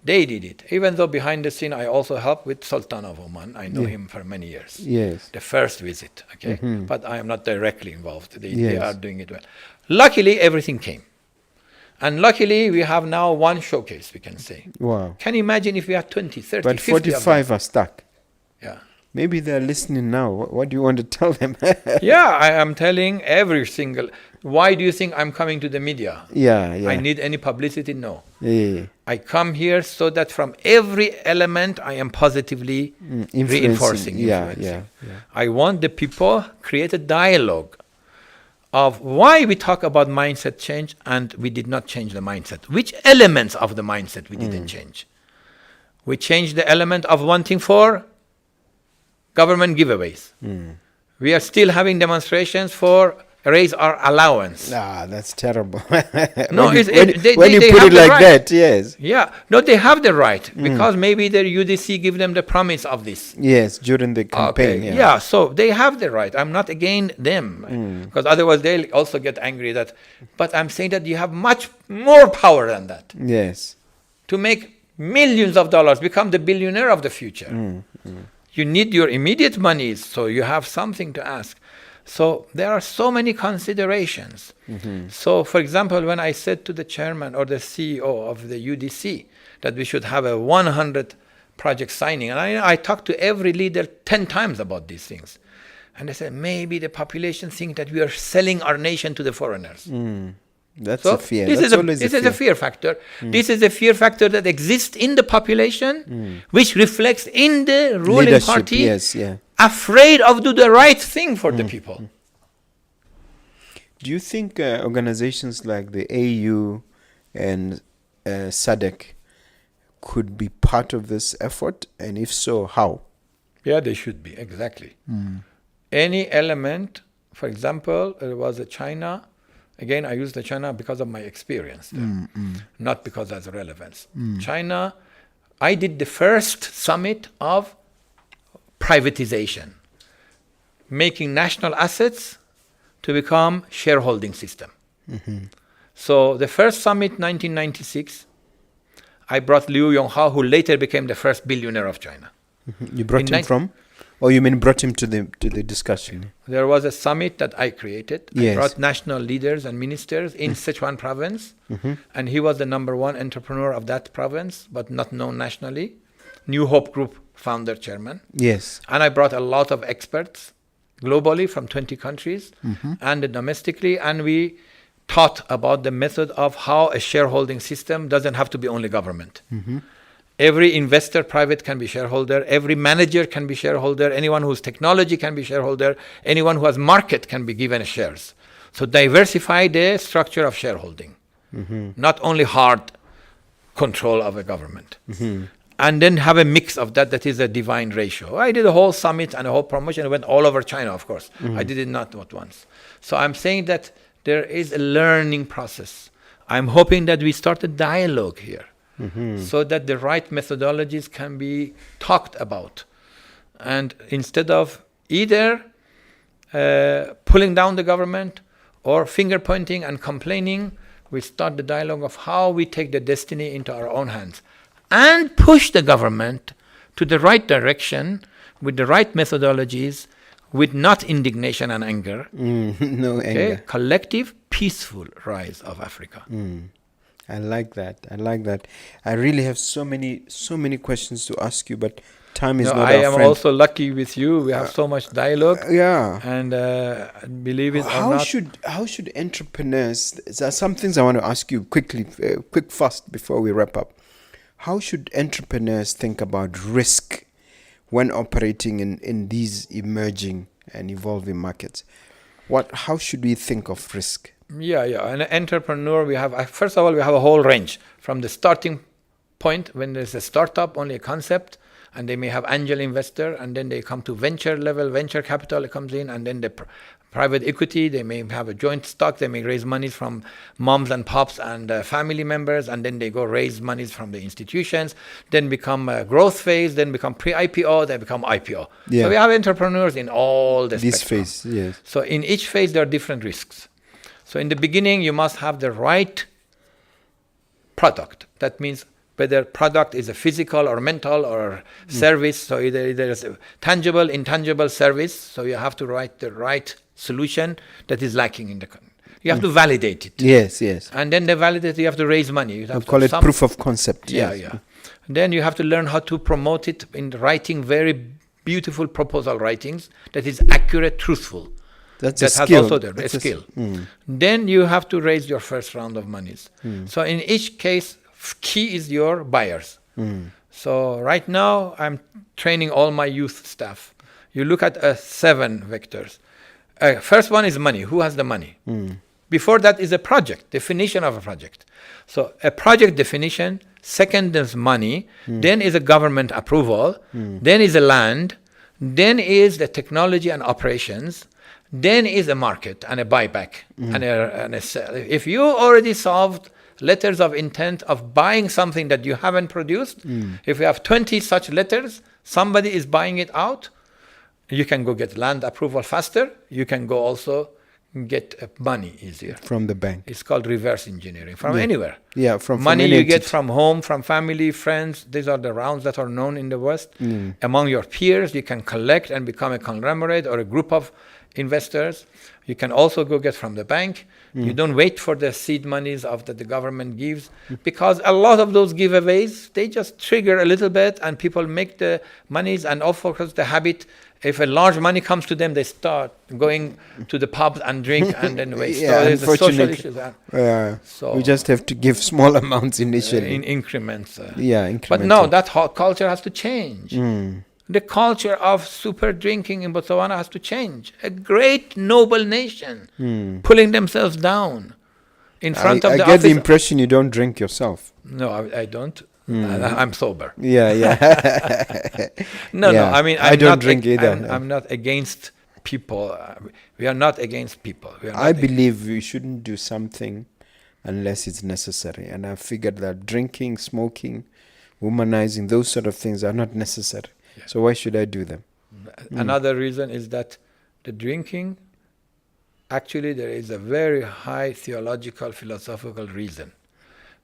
They did it. Even though behind the scene I also helped with Sultan of Oman. I know him for many years. Yes. The first visit, okay? But I am not directly involved. They are doing it well. Luckily, everything came. And luckily, we have now one showcase, we can say. Wow. Can you imagine if we had 20, 30, But 50 45 are stuck. Yeah. Maybe they're listening now. What do you want to tell them? Yeah, I am telling every single... Why do you think I'm coming to the media? Yeah. I need any publicity? No. Yeah. I come here so that from every element I am positively reinforcing. Yeah. I want the people create a dialogue of why we talk about mindset change and we did not change the mindset. Which elements of the mindset we didn't change? We changed the element of wanting for government giveaways. We are still having demonstrations for raise our allowance. That's terrible. No, when they you put have it the like right. that, yes. Yeah, no, they have the right because maybe the UDC give them the promise of this. Yes, during the campaign. Okay. Yeah, so they have the right. I'm not against them because otherwise they'll also get angry that. But I'm saying that you have much more power than that. Yes. to make millions of dollars, become the billionaire of the future. You need your immediate monies, so you have something to ask. So there are so many considerations. So, for example, when I said to the chairman or the CEO of the UDC that we should have a 100 project signing, and I talked to every leader 10 times about these things. And they said, maybe the population think that we are selling our nation to the foreigners. That's So a fear. This That's always is a fear factor. This is a fear factor that exists in the population, which reflects in the ruling Leadership, party, yes, yeah. afraid of do the right thing for the people. Do you think organizations like the AU and SADC could be part of this effort? And if so, how? Yeah, they should be, exactly. Any element, for example, there was a China. Again, I use the China because of my experience there, not because of relevance. China, I did the first summit of privatization, making national assets to become shareholding system. So the first summit, 1996, I brought Liu Yonghao, who later became the first billionaire of China. You brought him from? Or you mean brought him to the discussion? There was a summit that I created. Yes. I brought national leaders and ministers in Sichuan province, and he was the number one entrepreneur of that province, but not known nationally. New Hope Group founder chairman. Yes. And I brought a lot of experts globally from 20 countries and domestically, and we taught about the method of how a shareholding system doesn't have to be only government. Every investor, private, can be shareholder. Every manager can be shareholder. Anyone who's technology can be shareholder. Anyone who has market can be given shares. So diversify the structure of shareholding, not only hard control of a government. And then have a mix of that. That is a divine ratio. I did a whole summit and a whole promotion. I went all over China, of course. I did it not once. So I'm saying that there is a learning process. I'm hoping that we start a dialogue here. So that the right methodologies can be talked about. And instead of either pulling down the government or finger pointing and complaining, we start the dialogue of how we take the destiny into our own hands and push the government to the right direction with the right methodologies, with not indignation and anger. No anger. Collective, peaceful rise of Africa. I like that. I really have so many questions to ask you, but time is not our I am friend. also lucky with you. We have so much dialogue. Yeah. And believe it or How not, should entrepreneurs? There are some things I want to ask you quickly, fast before we wrap up. How should entrepreneurs think about risk when operating in these emerging and evolving markets? How should we think of risk? Yeah. An entrepreneur, first of all, we have a whole range from the starting point when there's a startup, only a concept, and they may have angel investor, and then they come to venture level, venture capital comes in, and then the private equity, they may have a joint stock, they may raise monies from moms and pops and family members, and then they go raise monies from the institutions, then become a growth phase, then become pre-IPO, then become IPO. Yeah. So we have entrepreneurs in all the This spectrum. phase, yes. So in each phase, there are different risks. So in the beginning, you must have the right product. That means whether product is a physical or mental or service. So either is a tangible, intangible service. So you have to write the right solution that is lacking in the country. You have to validate it. Yes. And then they validate, you have to raise money. You have We call it proof of concept. Yes. Yeah. Then you have to learn how to promote it in writing very beautiful proposal writings that is accurate, truthful. That has skill. also a skill. Then you have to raise your first round of monies. So in each case, key is your buyers. So right now, I'm training all my youth staff. You look at 7 vectors. First one is money. Who has the money? Before that is a project, definition of a project. So a project definition, second is money, then is a government approval, then is a land, then is the technology and operations, then is a market and a buyback and a sell. If you already solved letters of intent of buying something that you haven't produced, if you have 20 such letters, somebody is buying it out, you can go get land approval faster. You can go also get money easier. From the bank. It's called reverse engineering from anywhere. Yeah, from money any you get entity. from home, from family, friends. These are the rounds that are known in the West. Mm. Among your peers, you can collect and become a conglomerate or a group of investors. You can also go get from the bank. You don't wait for the seed monies of that the government gives, because a lot of those giveaways, they just trigger a little bit and people make the monies, and also because the habit, if a large money comes to them, they start going to the pubs and drink and then waste. Yeah, so there's a social unfortunately. issue there. So we just have to give small amounts initially. in increments. Yeah, incremental. But no, that culture has to change. Mm. The culture of super drinking in Botswana has to change. A great noble nation pulling themselves down in front of I the get the office. impression you don't drink yourself. No, I don't. I'm sober. Yeah, yeah. No, Yeah, I mean, I don't drink either. I'm not against people. We are not against people. We are I not believe we shouldn't do something unless it's necessary. And I figured that drinking, smoking, womanizing, those sort of things are not necessary. Yeah. So why should I do them? Another reason is that the drinking, actually there is a very high theological, philosophical reason.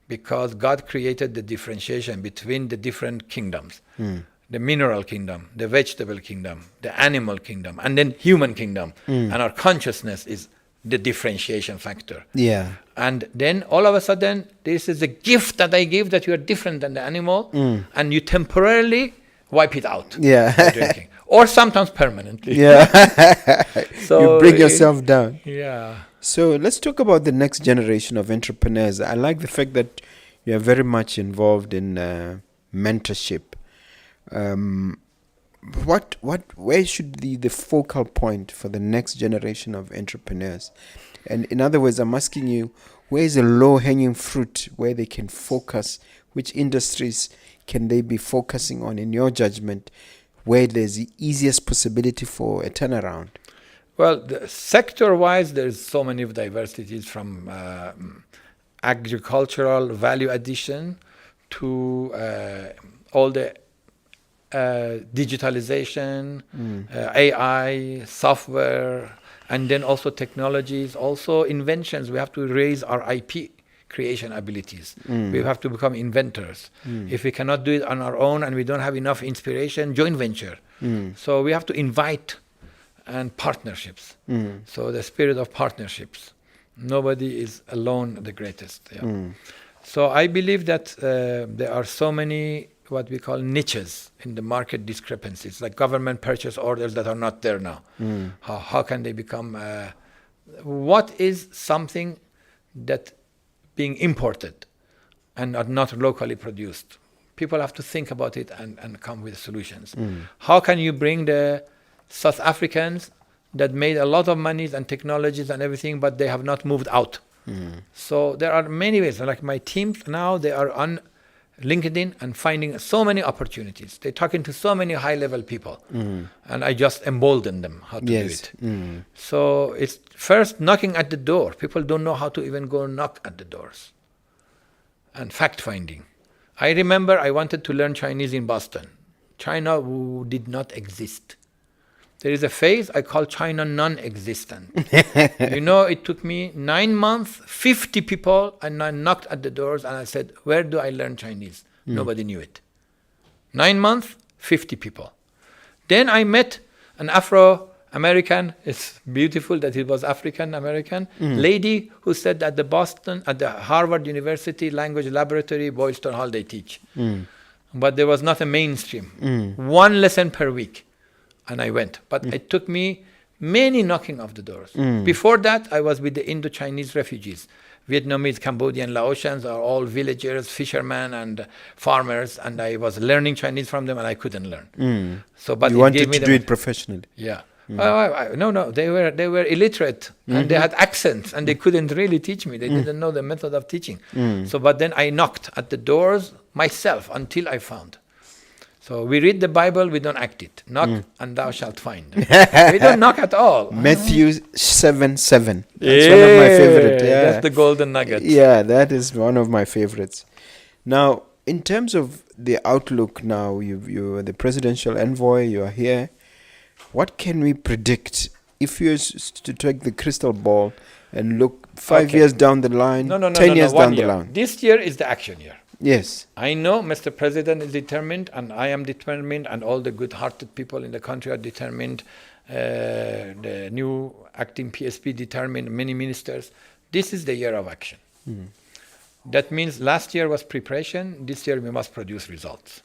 Because God created the differentiation between the different kingdoms. The mineral kingdom, the vegetable kingdom, the animal kingdom, and then human kingdom. And our consciousness is the differentiation factor. Yeah. And then all of a sudden, this is a gift that I give that you are different than the animal, and you temporarily wipe it out Yeah. by drinking. Or sometimes permanently. Yeah. So you bring yourself down. Yeah. So let's talk about the next generation of entrepreneurs. I like the fact that you are very much involved in mentorship. Where should the focal point for the next generation of entrepreneurs? And in other words, I'm asking you, where is a low-hanging fruit where they can focus? Which industries can they be focusing on, in your judgment, where there's the easiest possibility for a turnaround? Well, sector-wise, there's so many diversities from agricultural value addition to all the digitalization, AI, software, and then also technologies, also inventions. We have to raise our IP creation abilities. We have to become inventors. If we cannot do it on our own and we don't have enough inspiration, joint venture. So we have to invite and partnerships. So the spirit of partnerships. Nobody is alone the greatest. Yeah. So I believe that there are so many what we call niches in the market discrepancies, like government purchase orders that are not there now. How can they become, what is something that being imported and are not locally produced? People have to think about it and come with solutions. How can you bring the South Africans that made a lot of monies and technologies and everything, but they have not moved out? So there are many ways. Like my teams now, they are on LinkedIn and finding so many opportunities. They're talking to so many high-level people. And I just embolden them how to do it. So it's first knocking at the door. People don't know how to even go knock at the doors. And fact-finding. I remember I wanted to learn Chinese in Boston. China did not exist. There is a phase I call China non-existent. It took me 9 months, 50 people, and I knocked at the doors and I said, where do I learn Chinese? Nobody knew it. 9 months, 50 people. Then I met an Afro-American, it's beautiful that he was African-American, lady who said that at the Harvard University Language Laboratory, Boylston Hall, they teach. But there was not a mainstream. 1 lesson per week. And I went. But it took me many knocking of the doors. Before that, I was with the Indo-Chinese refugees. Vietnamese, Cambodian, Laotians are all villagers, fishermen, and farmers. And I was learning Chinese from them, and I couldn't learn. But you wanted to do it professionally. Yeah. No, they were illiterate, and they had accents, and they couldn't really teach me. They didn't know the method of teaching. But then I knocked at the doors myself until I found. So we read the Bible, we don't act it. Knock and thou shalt find. We don't knock at all. Matthew 7:7. That's one of my favorite. Yeah. That's the golden nugget. Yeah, that is one of my favorites. Now, in terms of the outlook now, you are the presidential envoy, you are here. What can we predict if you to take the crystal ball and look 5 Okay. years down the line, No, 10 years 1 down year. the line. This year is the action year. Yes. I know Mr. President is determined, and I am determined, and all the good-hearted people in the country are determined. The new acting PSP determined, many ministers. This is the year of action. That means last year was preparation. This year we must produce results.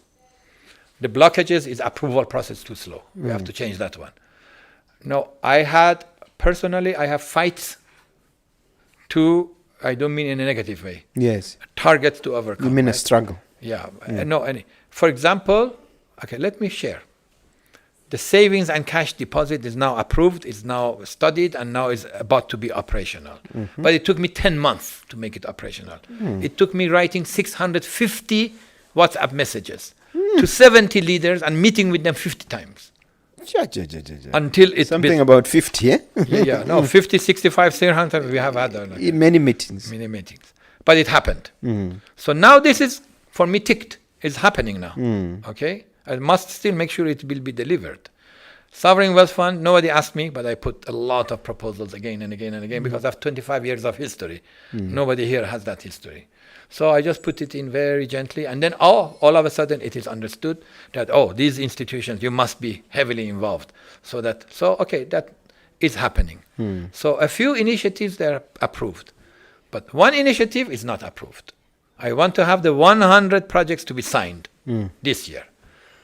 The blockages is approval process too slow. We have to change that one. No, I have fights to, I don't mean in a negative way, Yes. targets to overcome. You mean a right? struggle. Yeah. For example, okay, let me share. The savings and cash deposit is now approved, is now studied, and now is about to be operational. But it took me 10 months to make it operational. It took me writing 650 WhatsApp messages to 70 leaders and meeting with them 50 times until it Something about 50, eh? no, 50, 65, 300, we have had In many meetings. many meetings. But it happened. So now this is, for me, ticked. It's happening now. Okay? I must still make sure it will be delivered. Sovereign Wealth Fund, nobody asked me, but I put a lot of proposals again and again and again because I have 25 years of history. Nobody here has that history. So I just put it in very gently, and then all of a sudden it is understood that, these institutions, you must be heavily involved. That is happening. So a few initiatives, they are approved. But one initiative is not approved. I want to have the 100 projects to be signed this year.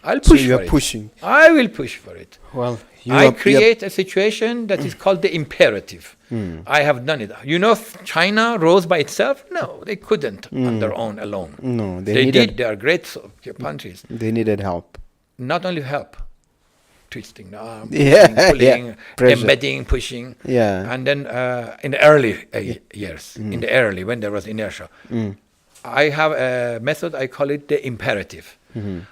I'll push So you're for it. pushing. I will push for it. Well, I create a situation that is called the imperative. I have done it. You know, China rose by itself? No, they couldn't on their own alone. No, They did. They are great countries. They needed help. Not only help, twisting the arm, Yeah, pulling, pressure. embedding, pushing. Yeah. And then in the early years, when there was inertia, I have a method, I call it the imperative.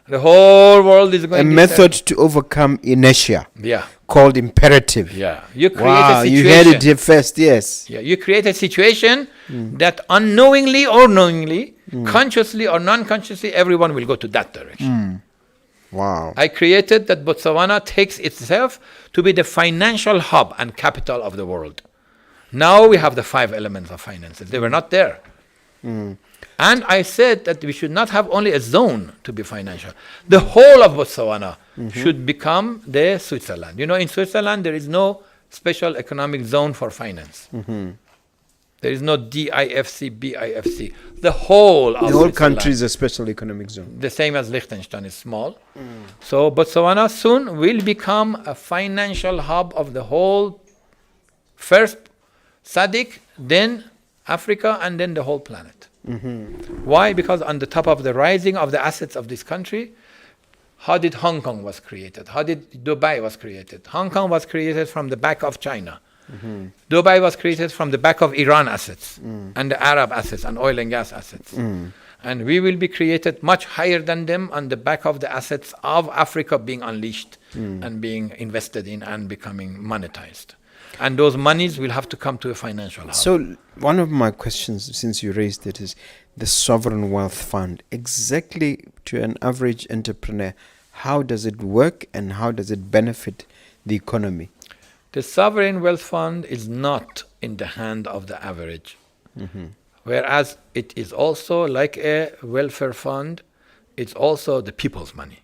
The whole world is going A method to overcome inertia Yeah. called imperative. Yeah. You create Wow, a situation. you heard it here first, yes. Yeah, you create a situation that unknowingly or knowingly, consciously or non-consciously, everyone will go to that direction. Wow. I created that Botswana takes itself to be the financial hub and capital of the world. Now we have the 5 elements of finances. They were not there. And I said that we should not have only a zone to be financial. The whole of Botswana should become the Switzerland. You know, in Switzerland, there is no special economic zone for finance. There is no DIFC, BIFC. The whole of The whole Switzerland, country is a special economic zone. the same as Liechtenstein is small. So Botswana soon will become a financial hub of the whole, first SADC, then Africa, and then the whole planet. Why? Because on the top of the rising of the assets of this country, how did Hong Kong was created? How did Dubai was created? Hong Kong was created from the back of China. Dubai was created from the back of Iran assets and the Arab assets and oil and gas assets. And we will be created much higher than them on the back of the assets of Africa being unleashed and being invested in and becoming monetized. And those monies will have to come to a financial hub. So one of my questions, since you raised it, is the Sovereign Wealth Fund. Exactly to an average entrepreneur, how does it work and how does it benefit the economy? The Sovereign Wealth Fund is not in the hand of the average. Whereas it is also like a welfare fund, it's also the people's money.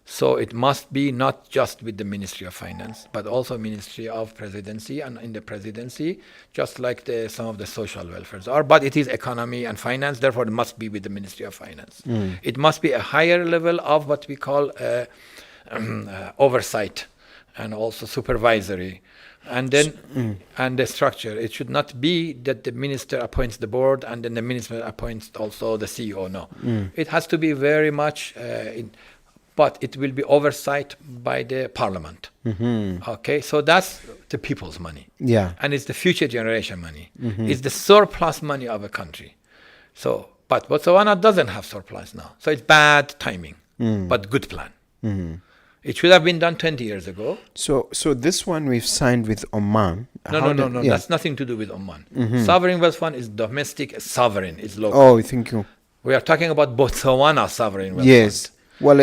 So it must be not just with the Ministry of Finance, but also Ministry of Presidency, and in the Presidency, just like some of the social welfares are. But it is economy and finance, therefore it must be with the Ministry of Finance. It must be a higher level of what we call oversight and also supervisory. And then, and the structure. It should not be that the minister appoints the board and then the minister appoints also the CEO. No. It has to be very much but it will be oversight by the parliament. Okay, so that's the people's money. Yeah. And it's the future generation money. It's the surplus money of a country. So, but Botswana doesn't have surplus now. So it's bad timing, but good plan. It should have been done 20 years ago. So this one we've signed with Oman. No. That's nothing to do with Oman. Sovereign Wealth Fund is domestic, sovereign, it's local. Oh, thank you. We are talking about Botswana Sovereign Wealth Yes. Fund. Well,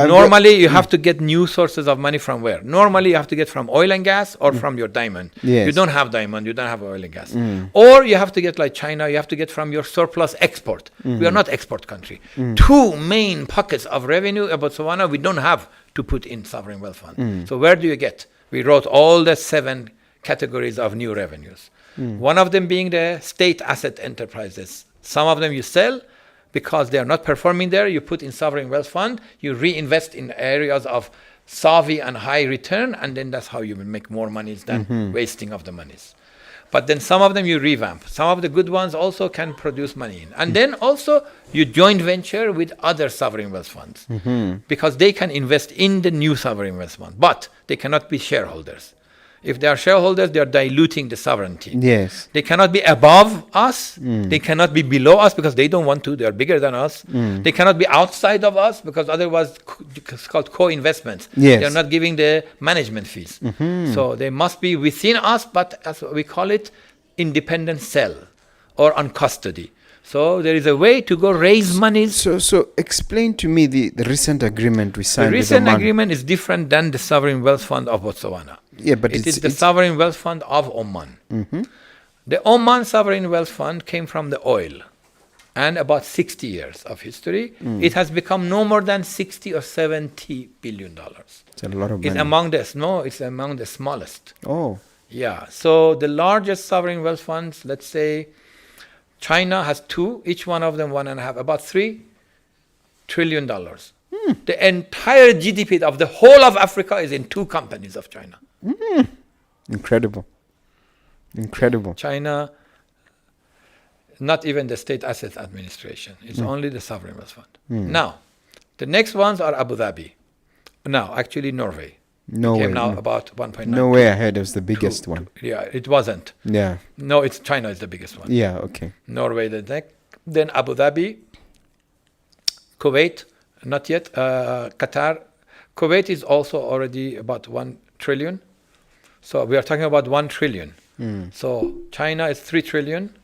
Normally, you have to get new sources of money from where? Normally, you have to get from oil and gas or from your diamond. Yes. You don't have diamond, you don't have oil and gas. Or you have to get like China, you have to get from your surplus export. We are not export country. Two main pockets of revenue in Botswana we don't have to put in sovereign wealth fund. So where do you get? We wrote all the 7 categories of new revenues. One of them being the state asset enterprises. Some of them you sell, because they are not performing there, you put in sovereign wealth fund, you reinvest in areas of savvy and high return, and then that's how you will make more monies than wasting of the monies. But then some of them you revamp. Some of the good ones also can produce money in. And then also you joint venture with other sovereign wealth funds because they can invest in the new sovereign wealth fund, but they cannot be shareholders. If they are shareholders, they are diluting the sovereignty. Yes. They cannot be above us. They cannot be below us because they don't want to. They are bigger than us. They cannot be outside of us because otherwise it's called co-investments. Yes. They are not giving the management fees. So they must be within us, but as we call it, independent cell or on custody. So there is a way to go raise monies. So explain to me the recent agreement we signed The with recent Oman. agreement is different than the Sovereign Wealth Fund of Botswana. Yeah, but It is the Sovereign Wealth Fund of Oman. The Oman Sovereign Wealth Fund came from the oil and about 60 years of history. It has become no more than 60 or 70 billion dollars. It's a lot of It's money. it's among the smallest. Oh, Yeah. So the largest sovereign wealth funds, let's say China has 2, each one of them 1.5, about $3 trillion. The entire GDP of the whole of Africa is in 2 companies of China. incredible. Incredible. China, not even the State Asset Administration. It's only the sovereign wealth fund. Now, the next ones are Abu Dhabi. Now, actually Norway. No way. Came now about 1.9. No way ahead as the biggest one. Yeah, it wasn't. Yeah. No, it's China is the biggest one. Yeah, okay. Norway the next. Then Abu Dhabi, Kuwait, not yet. Qatar. Kuwait is also already about 1 trillion. So we are talking about 1 trillion. So China is 3 trillion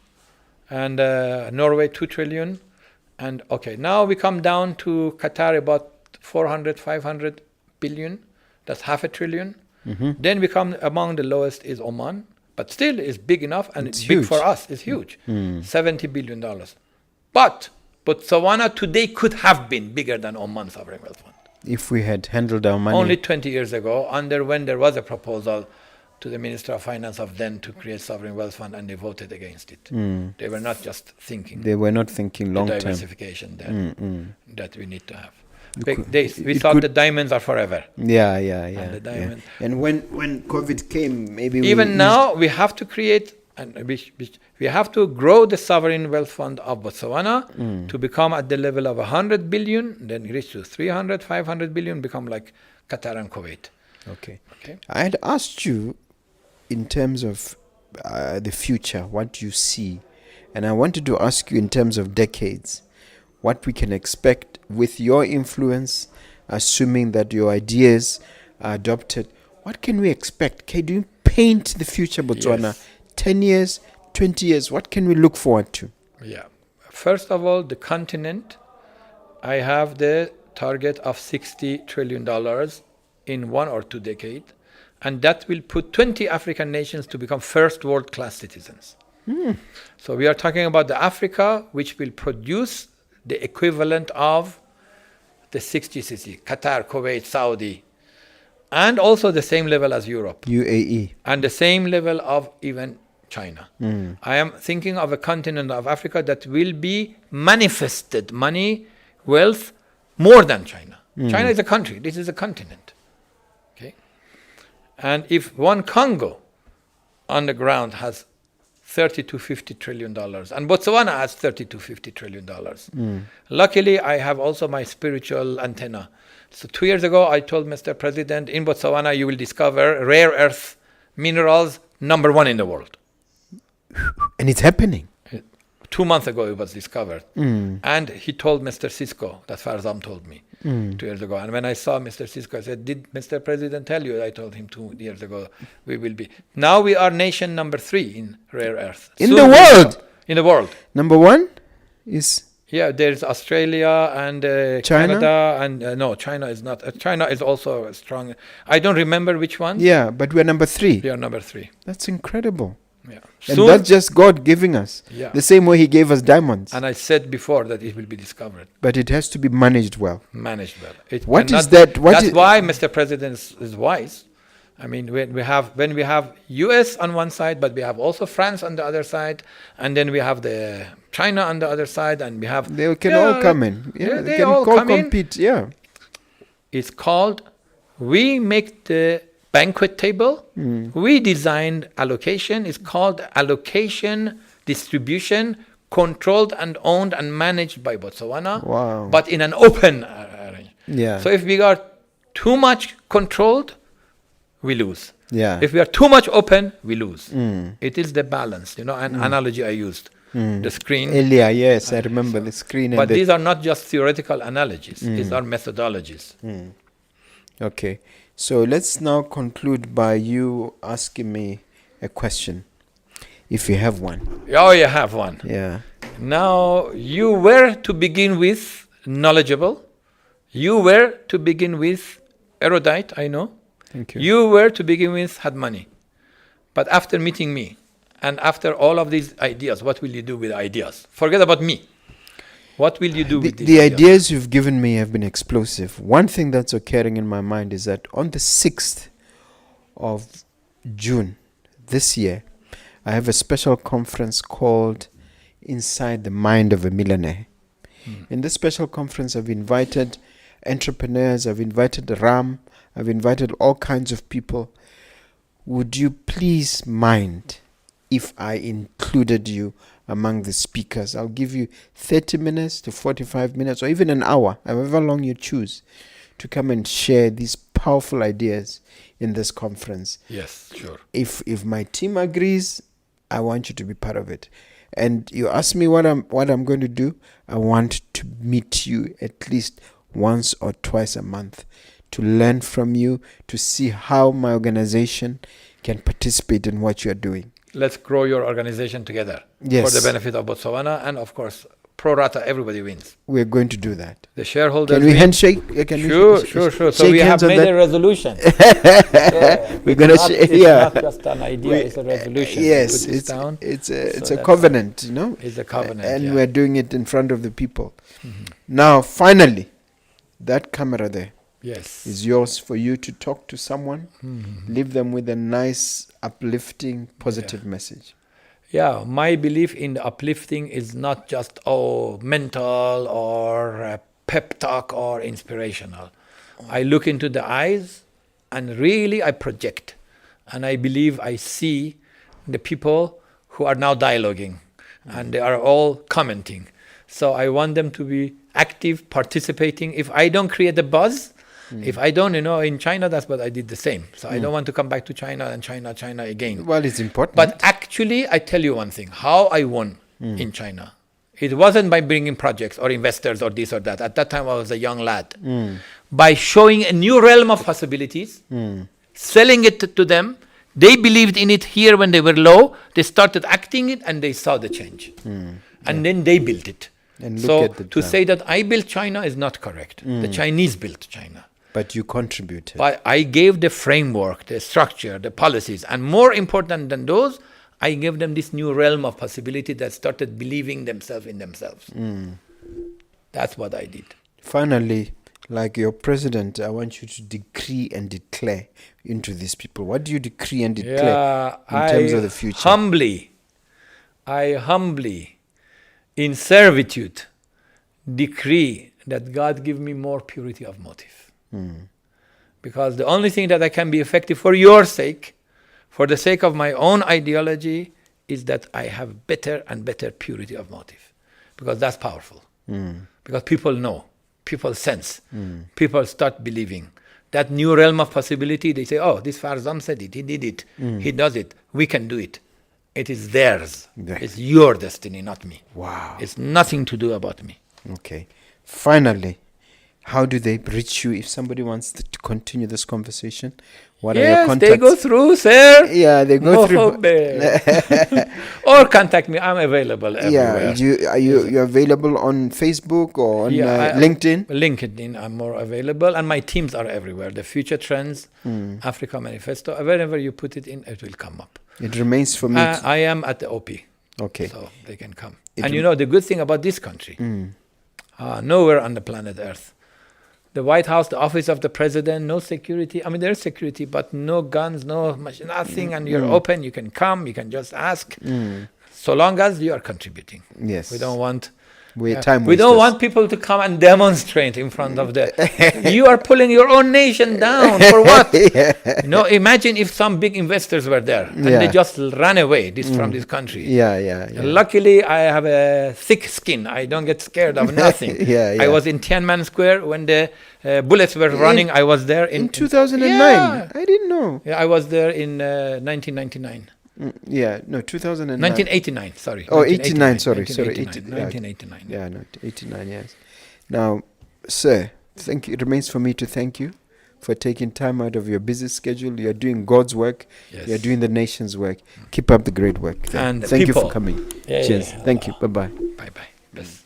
and Norway 2 trillion. And okay, now we come down to Qatar about 400, 500 billion. That's half a trillion. Then we come among the lowest is Oman, but still is big enough and it's big huge. for us. It's huge, $70 billion. But Botswana today could have been bigger than Oman Sovereign Wealth Fund. If we had handled our money. Only 20 years ago, when there was a proposal to the Minister of Finance of then to create Sovereign Wealth Fund and they voted against it. They were not just thinking They were not thinking long the term. diversification that we need to have. could- We it thought could- the diamonds are forever. Yeah. the yeah. diamond. And when COVID came, maybe Even now, we have to create, and we have to grow the sovereign wealth fund of Botswana to become at the level of 100 billion, then reach to 300, 500 billion, become like Qatar and Kuwait. Okay. Okay. I had asked you in terms of the future, what do you see? And I wanted to ask you in terms of decades, what we can expect with your influence, assuming that your ideas are adopted. What can we expect? Can you paint the future Botswana? Yes. 10 years, 20 years, what can we look forward to? Yeah. First of all, the continent, I have the target of $60 trillion in 1 or 2 decades. And that will put 20 African nations to become first world-class citizens. So we are talking about the Africa which will produce the equivalent of the 60 cities, Qatar, Kuwait, Saudi, and also the same level as Europe, UAE. and the same level of even China. I am thinking of a continent of Africa that will be manifested money, wealth, more than China. China is a country, this is a continent. Okay. And if one Congo on the ground has $30 to $50 trillion, and Botswana has $30 to $50 trillion. Luckily, I have also my spiritual antenna. So 2 years ago, I told Mr. President, in Botswana, you will discover rare earth minerals #1 in the world. And it's happening. 2 months ago, it was discovered. And he told Mr. Cisco, that Farzam told me 2 years ago. And when I saw Mr. Cisco, I said, did Mr. President tell you? I told him 2 years ago, we will be. Now we are nation #3 in rare earth. In Soon the we will- world? In the world. Number one is Yeah, there's Australia and China? Canada, and no, China is not. China is also strong. I don't remember which one. Yeah, but we're number 3. We are number 3. That's incredible. Yeah. And Soon, that's just God giving us. yeah. The same way He gave us diamonds. And I said before that it will be discovered, But it has to be managed well. managed well. It What cannot- is that? What that's is- why Mr. President is wise. I mean, when we have US on one side, but we have also France on the other side, and then we have the China on the other side, and we have They can all come in. Yeah, yeah, they they can all all come in. compete. Yeah. It's called, we make the banquet table. We designed allocation. It's called allocation distribution, controlled and owned and managed by Botswana, Wow. but in an open arrangement. Yeah. So if we are too much controlled, we lose. Yeah. If we are too much open, we lose. It is the balance, an analogy I used. The screen. Earlier, yes, I remember the screen. But And these are not just theoretical analogies. These are methodologies. Okay. So let's now conclude by you asking me a question, if you have one. Oh, you have one. Yeah. Now, you were to begin with knowledgeable. You were to begin with erudite, I know. Thank you. You were to begin with had money. But after meeting me, and after all of these ideas, what will you do with ideas? Forget about me. What will you do with these The ideas you've given me have been explosive. One thing that's occurring in my mind is that on the 6th of June this year, I have a special conference called Inside the Mind of a Millionaire. In this special conference, I've invited entrepreneurs, I've invited Ram, I've invited all kinds of people. Would you please mind if I included you among the speakers? I'll give you 30 minutes to 45 minutes or even an hour, however long you choose, to come and share these powerful ideas in this conference. Yes, sure. If my team agrees, I want you to be part of it. And you ask me what I'm going to do. I want to meet you at least once or twice a month to learn from you, to see how my organization can participate in what you're doing. Let's grow your organization together Yes. for the benefit of Botswana, and of course, pro rata, everybody wins. We're going to do that. The shareholders Can we win. handshake? Can Sure, we sure. So shake we have hands on made that? a resolution. Yeah, We're gonna it's yeah. not just an idea; it's a resolution. Yes, Put this it's down. it's So a that's covenant, you know. It's a covenant, and yeah. we're doing it in front of the people. Now, finally, that camera there Yes. is yours for you to talk to someone, leave them with a nice, uplifting, positive message. Yeah, my belief in the uplifting is not just mental or pep talk or inspirational. I look into the eyes and really I project, and I believe I see the people who are now dialoguing and they are all commenting. So I want them to be active, participating. If I don't create a buzz, if I don't, in China, that's what I did the same. So I don't want to come back to China and China again. Well, it's important. But actually, I tell you one thing, how I won in China. It wasn't by bringing projects or investors or this or that. At that time, I was a young lad. By showing a new realm of possibilities, selling it to them. They believed in it here when they were low. They started acting it and they saw the change. And then they built it. And so look at the to time. say that I built China is not correct. The Chinese built China. But you contributed. But I gave the framework, the structure, the policies, and more important than those, I gave them this new realm of possibility that started believing themselves in themselves. That's what I did. Finally, like your president, I want you to decree and declare into these people. What do you decree and declare in terms of the future? I humbly, in servitude, decree that God give me more purity of motive. Because the only thing that I can be effective for your sake, for the sake of my own ideology, is that I have better and better purity of motive. Because that's powerful. Because people know, people sense, people start believing. That new realm of possibility, they say, oh, this Farzam said it, he did it, he does it, we can do it. It is theirs. Yeah. It's your destiny, not me. Wow. It's nothing to do about me. Okay. Finally, how do they reach you if somebody wants to continue this conversation? What are your Yes, contacts? they go through, sir. Yeah, they go through. Or contact me. I'm available everywhere. Yeah, you available on Facebook or on LinkedIn? LinkedIn, I'm more available, and my teams are everywhere. The Future Trends, Africa Manifesto. Wherever you put it in, it will come up. It remains for me. I am at the OP. Okay. So they can come. And the good thing about this country, nowhere on the planet Earth. The White House, the office of the president, no security. I mean, there's security, but no guns, nothing. And you're open. You can come. You can just ask. So long as you are contributing. Yes. We don't want... We don't want people to come and demonstrate in front of you are pulling your own nation down for what? Imagine if some big investors were there and they just ran away from this country. Yeah. Luckily, I have a thick skin. I don't get scared of nothing. I was in Tiananmen Square when the bullets were running. I was there in 2009. Yeah. I didn't know. Yeah, I was there in 1999. 2009. 1989, sorry. Oh, 89, sorry. 1989. Yeah, 89, yes. Now, sir, thank you. It remains for me to thank you for taking time out of your busy schedule. You're doing God's work. Yes. You're doing the nation's work. Keep up the great work. And thank you people. for coming. Yeah, Cheers. yeah. Thank you. Bye-bye. Bye-bye. Bless.